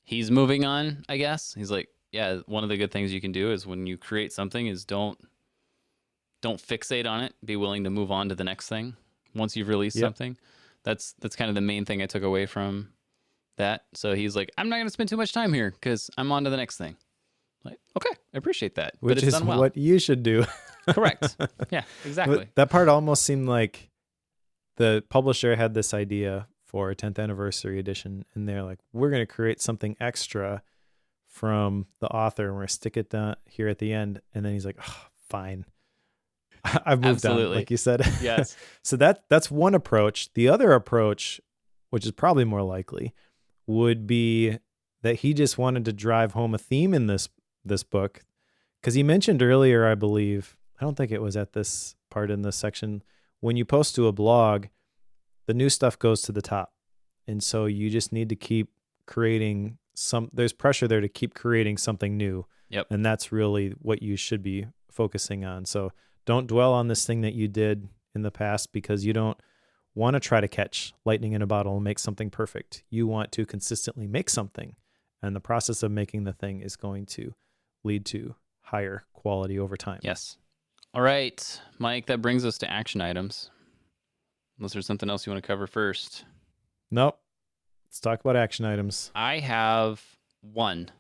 he's moving on, I guess. He's like, yeah, one of the good things you can do is when you create something is don't fixate on it. Be willing to move on to the next thing once you've released something. That's kind of the main thing I took away from that. So he's like, I'm not going to spend too much time here because I'm on to the next thing. Like, okay, I appreciate that. Which but it's is done well. what you should do. Correct. Yeah, exactly. But that part almost seemed like the publisher had this idea for a 10th anniversary edition, and they're like, we're going to create something extra from the author, and we're going to stick it down here at the end. And then he's like, oh, fine. I've moved on, like you said. Yes. So that's one approach. The other approach, which is probably more likely, would be that he just wanted to drive home a theme in this book, because he mentioned earlier, I believe, I don't think it was at this part in this section, when you post to a blog, the new stuff goes to the top, and so you just need to keep creating there's pressure there to keep creating something new. Yep. And that's really what you should be focusing on. So don't dwell on this thing that you did in the past, because you don't want to try to catch lightning in a bottle and make something perfect. You want to consistently make something, and the process of making the thing is going to lead to higher quality over time. Yes. All right, Mike, that brings us to action items. Unless there's something else you want to cover first. Nope. Let's talk about action items. I have one,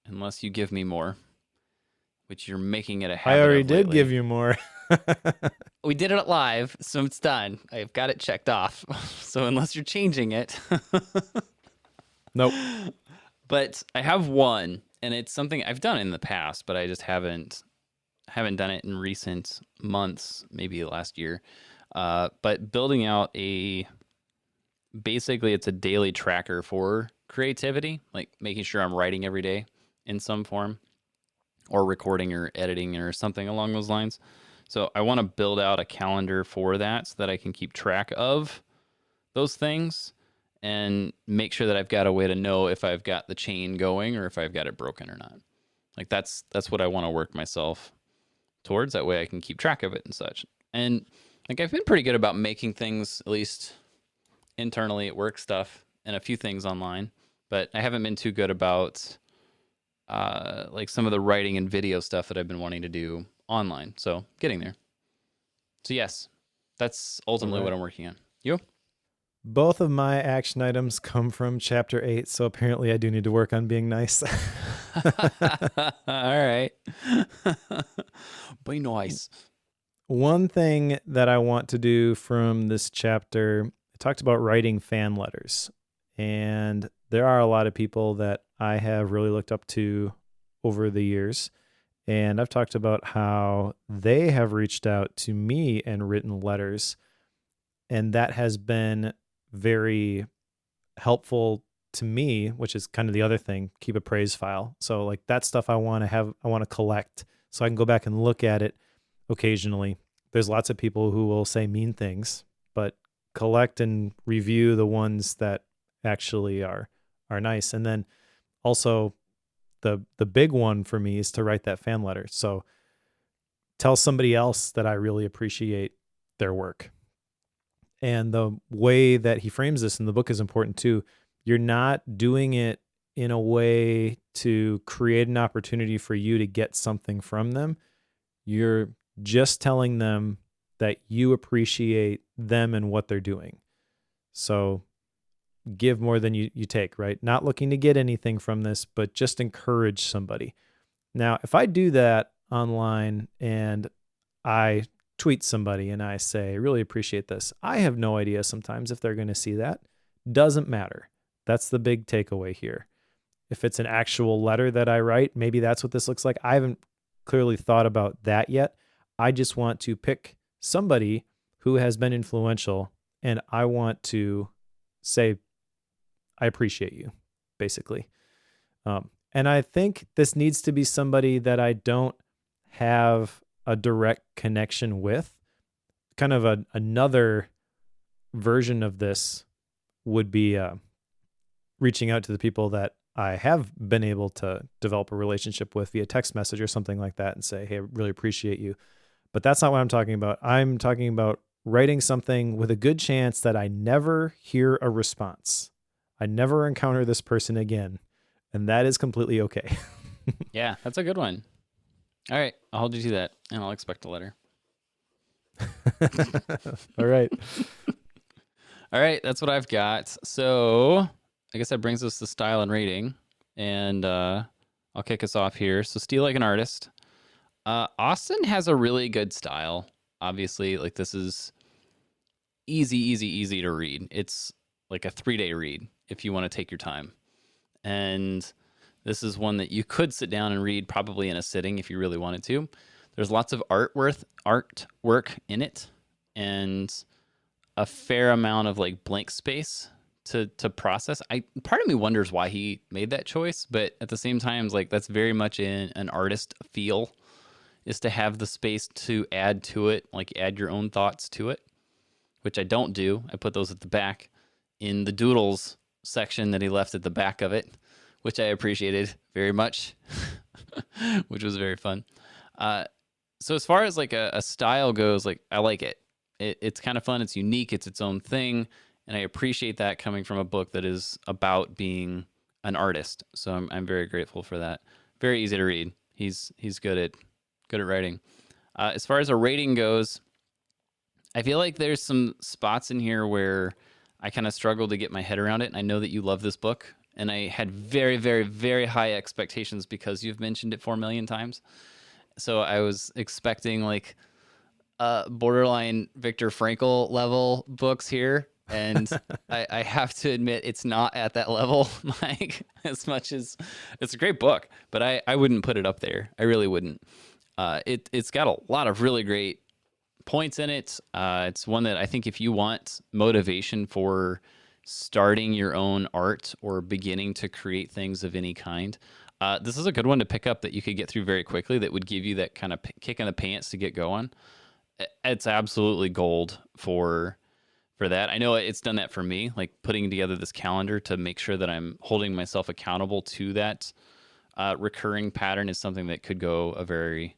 unless you give me more, which you're making it a habit. I already of did lately. give you more. We did it live, so it's done. I've got it checked off. So unless you're changing it. Nope. But I have one, and it's something I've done in the past, but I just haven't done it in recent months, maybe last year. But building out basically it's a daily tracker for creativity, like making sure I'm writing every day in some form, or recording or editing or something along those lines. So I want to build out a calendar for that so that I can keep track of those things and make sure that I've got a way to know if I've got the chain going or if I've got it broken or not. Like that's what I want to work myself towards. That way I can keep track of it and such. And like I've been pretty good about making things, at least internally at work, stuff and a few things online, but I haven't been too good about like some of the writing and video stuff that I've been wanting to do online. So getting there. So yes, that's ultimately what I'm working on. You? Both of my action items come from chapter 8, so apparently I do need to work on being nice. All right. Be nice. One thing that I want to do from this chapter, I talked about writing fan letters. And there are a lot of people that I have really looked up to over the years. And I've talked about how they have reached out to me and written letters. And that has been very helpful to me, which is kind of the other thing, keep a praise file. So like that stuff I want to collect so I can go back and look at it occasionally. There's lots of people who will say mean things, but collect and review the ones that actually are nice. And then also the big one for me is to write that fan letter. So tell somebody else that I really appreciate their work. And the way that he frames this in the book is important too. You're not doing it in a way to create an opportunity for you to get something from them. You're just telling them that you appreciate them and what they're doing. So give more than you take, right? Not looking to get anything from this, but just encourage somebody. Now, if I do that online and I tweet somebody and I say, I really appreciate this, I have no idea sometimes if they're going to see that. Doesn't matter. That's the big takeaway here. If it's an actual letter that I write, maybe that's what this looks like. I haven't clearly thought about that yet. I just want to pick somebody who has been influential and I want to say, I appreciate you, basically. And I think this needs to be somebody that I don't have a direct connection with. Kind of another version of this would be reaching out to the people that I have been able to develop a relationship with via text message or something like that and say, hey, I really appreciate you. But that's not what I'm talking about. I'm talking about writing something with a good chance that I never hear a response. I never encounter this person again. And that is completely okay. Yeah, that's a good one. All right, I'll hold you to that, and I'll expect a letter. All right. All right, that's what I've got. So I guess that brings us to style and rating. And I'll kick us off here. So Steal Like an Artist. Austin has a really good style. Obviously, like this is easy to read. It's like a 3-day read if you want to take your time. And this is one that you could sit down and read probably in a sitting if you really wanted to. There's lots of artwork in it and a fair amount of like blank space to process. Part of me wonders why he made that choice, but at the same time, like that's very much in an artist feel, is to have the space to add to it, like add your own thoughts to it, which I don't do. I put those at the back in the doodles section that he left at the back of it, which I appreciated very much, which was very fun. So as far as like a style goes, like I like it. It's kind of fun. It's unique. It's its own thing. And I appreciate that coming from a book that is about being an artist. So I'm very grateful for that. Very easy to read. He's good at writing. As far as a rating goes, I feel like there's some spots in here where I kind of struggle to get my head around it. And I know that you love this book. And I had very, very, very high expectations because you've mentioned it 4 million times. So I was expecting like borderline Viktor Frankl level books here. And I have to admit, it's not at that level, like as much as it's a great book, but I wouldn't put it up there. I really wouldn't. It's got a lot of really great points in it. It's one that I think if you want motivation for starting your own art or beginning to create things of any kind, this is a good one to pick up that you could get through very quickly that would give you that kind of kick in the pants to get going. It's absolutely gold for that. I know it's done that for me, like putting together this calendar to make sure that I'm holding myself accountable to that recurring pattern is something that could go a very,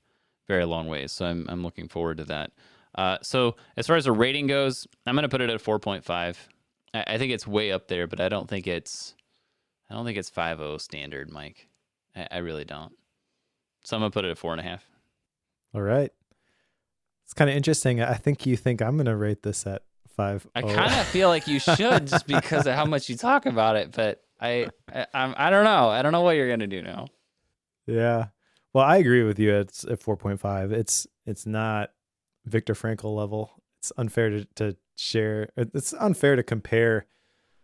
very long ways. So I'm looking forward to that. So as far as the rating goes, I'm going to put it at 4.5. I think it's way up there, but I don't think it's 5.0 standard, Mike. I really don't. So I'm going to put it at 4.5. All right. It's kind of interesting. I think you think I'm going to rate this at 5. I kind of feel like you should just because of how much you talk about it, but I don't know. I don't know what you're going to do now. Yeah. Well, I agree with you. It's at 4.5. It's not Viktor Frankl level. It's unfair to share. It's unfair to compare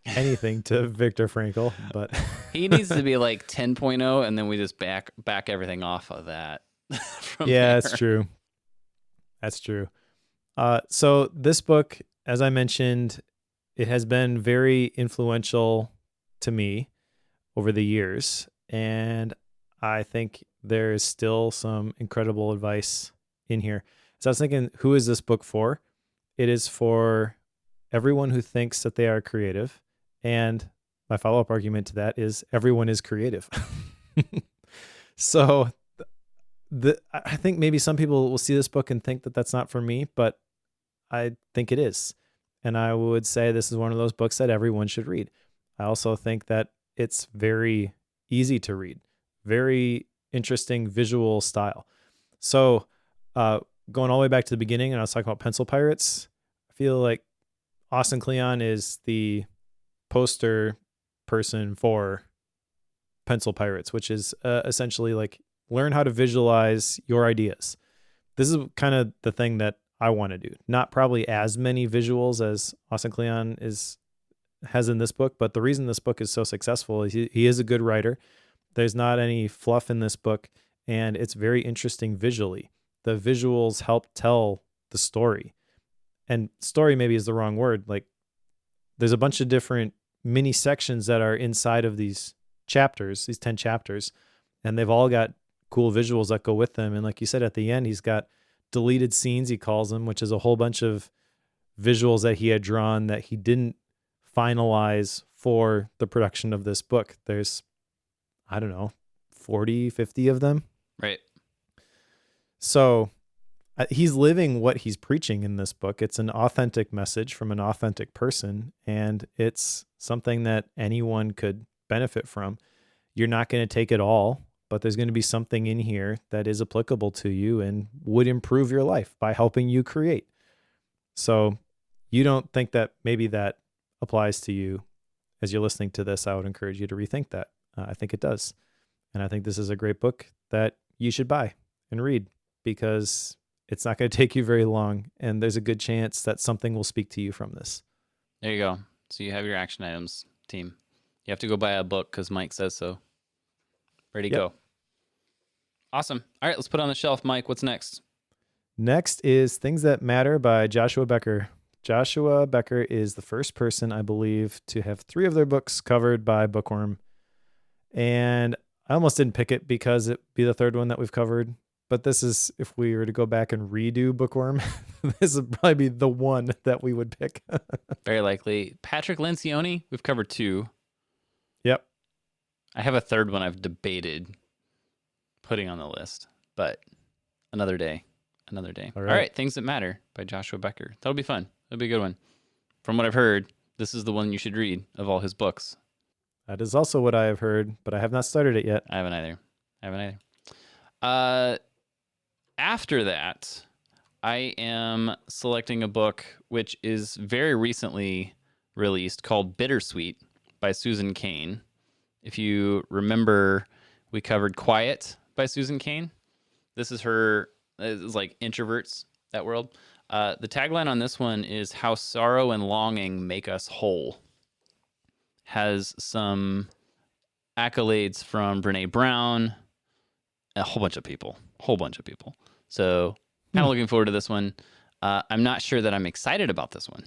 anything to Viktor Frankl, but he needs to be like 10.0, and then we just back everything off of that. Yeah, that's true. That's true. So this book, as I mentioned, it has been very influential to me over the years, and I think there is still some incredible advice in here. So I was thinking, who is this book for? It is for everyone who thinks that they are creative. And my follow-up argument to that is everyone is creative. So I think maybe some people will see this book and think that that's not for me, but I think it is. And I would say this is one of those books that everyone should read. I also think that it's very easy to read, very interesting visual style. So going all the way back to the beginning, and I was talking about pencil pirates, I feel like Austin Kleon is the poster person for pencil pirates, which is essentially like learn how to visualize your ideas. This is kind of the thing that I want to do. Not probably as many visuals as Austin Kleon has in this book, but the reason this book is so successful is he is a good writer. There's not any fluff in this book, and it's very interesting visually. The visuals help tell the story. And story maybe is the wrong word. Like there's a bunch of different mini sections that are inside of these chapters, these 10 chapters, and they've all got cool visuals that go with them. And like you said, at the end, he's got deleted scenes, he calls them, which is a whole bunch of visuals that he had drawn that he didn't finalize for the production of this book. There's, I don't know, 40, 50 of them. Right. So he's living what he's preaching in this book. It's an authentic message from an authentic person, and it's something that anyone could benefit from. You're not going to take it all, but there's going to be something in here that is applicable to you and would improve your life by helping you create. So you don't think that maybe that applies to you as you're listening to this, I would encourage you to rethink that. I think it does. And I think this is a great book that you should buy and read because it's not going to take you very long. And there's a good chance that something will speak to you from this. There you go. So you have your action items, team. You have to go buy a book because Mike says so. Ready to go. Awesome. All right, let's put it on the shelf. Mike, what's next? Next is Things That Matter by Joshua Becker. Joshua Becker is the first person, I believe, to have 3 of their books covered by Bookworm. And I almost didn't pick it because it'd be the 3rd one that we've covered. But this is, if we were to go back and redo Bookworm, this would probably be the one that we would pick. Very likely. Patrick Lencioni, we've covered 2. Yep. I have a 3rd one I've debated putting on the list, but another day. All right. Things That Matter by Joshua Becker. That'll be fun. That'll be a good one. From what I've heard, this is the one you should read of all his books. That is also what I have heard, but I have not started it yet. I haven't either. After that, I am selecting a book which is very recently released called Bittersweet by Susan Cain. If you remember, we covered Quiet by Susan Cain. This is her, it's like Introverts, that world. The tagline on this one is How Sorrow and Longing Make Us Whole. Has some accolades from Brene Brown, a whole bunch of people. So kind of looking forward to this one. I'm not sure that I'm excited about this one,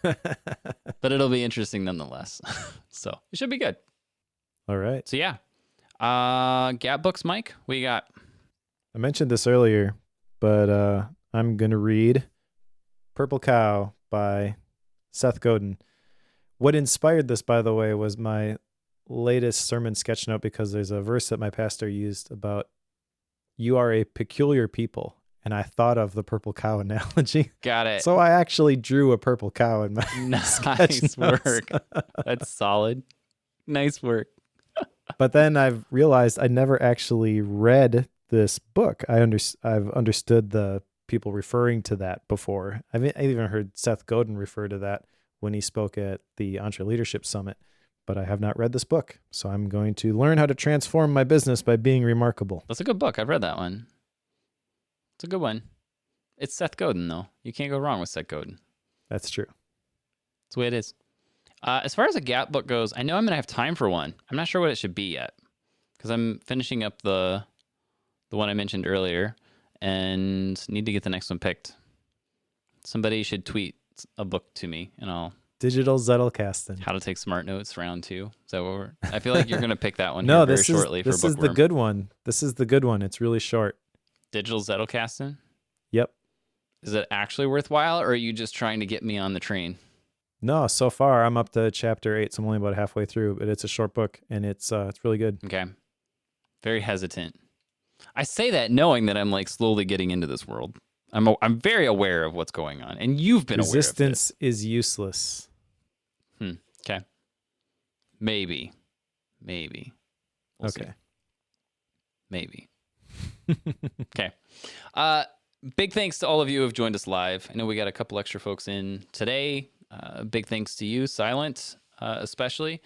but it'll be interesting nonetheless. So it should be good. All right. So yeah. Gap books, Mike, what you got? I mentioned this earlier, but I'm going to read Purple Cow by Seth Godin. What inspired this, by the way, was my latest sermon sketch note because there's a verse that my pastor used about you are a peculiar people. And I thought of the purple cow analogy. Got it. So I actually drew a purple cow in my sketch Nice notes. work. That's solid. Nice work. But then I've realized I never actually read this book. I've understood the people referring to that before. I even heard Seth Godin refer to that when he spoke at the Entre Leadership Summit. But I have not read this book. So I'm going to learn how to transform my business by being remarkable. That's a good book. I've read that one. It's a good one. It's Seth Godin, though. You can't go wrong with Seth Godin. That's true. That's the way it is. As far as a Gap book goes, I know I'm going to have time for one. I'm not sure what it should be yet because I'm finishing up the one I mentioned earlier and need to get the next one picked. Somebody should tweet a book to me and I'll... Digital Zettelkasten. How to Take Smart Notes round 2. Is that what we're... I feel like you're going to pick that one No, here very shortly for this is the Bookworm. good one. This is the good one. It's really short. Digital Zettelkasten? Yep. Is it actually worthwhile or are you just trying to get me on the train? No, so far I'm up to chapter 8, so I'm only about halfway through, but it's a short book and it's really good. Okay. Very hesitant. I say that knowing that I'm like slowly getting into this world. I'm very aware of what's going on, and you've been Resistance aware of is useless. Okay. Maybe. We'll Okay. see. Maybe. Okay. Big thanks to all of you who have joined us live. I know we got a couple extra folks in today. Big thanks to you, Silent, especially.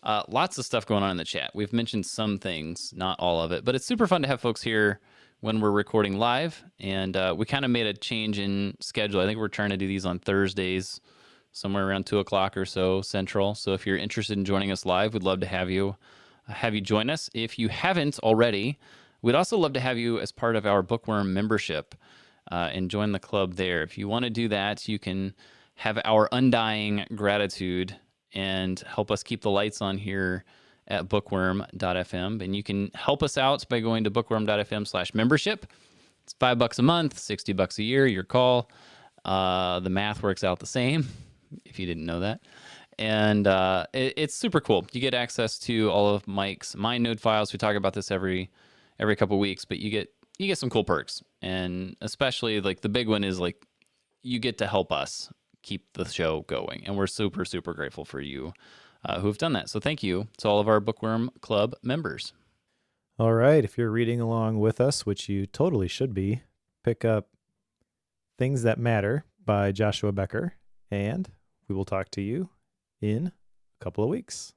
Lots of stuff going on in the chat. We've mentioned some things, not all of it, but it's super fun to have folks here when we're recording live. And we kind of made a change in schedule. I think we're trying to do these on Thursdays, somewhere around 2 o'clock or so Central. So if you're interested in joining us live, we'd love to have you join us. If you haven't already, we'd also love to have you as part of our Bookworm membership and join the club there. If you want to do that, you can have our undying gratitude and help us keep the lights on here at bookworm.fm. And you can help us out by going to bookworm.fm/membership. It's $5 a month, $60 a year, your call. The math works out the same, if you didn't know that. And it's super cool. You get access to all of Mike's MindNode files. We talk about this every couple of weeks, but you get some cool perks. And especially like the big one is like you get to help us keep the show going. And we're super, super grateful for you who have done that. So thank you to all of our Bookworm Club members. All right. If you're reading along with us, which you totally should be, pick up Things That Matter by Joshua Becker, and we will talk to you in a couple of weeks.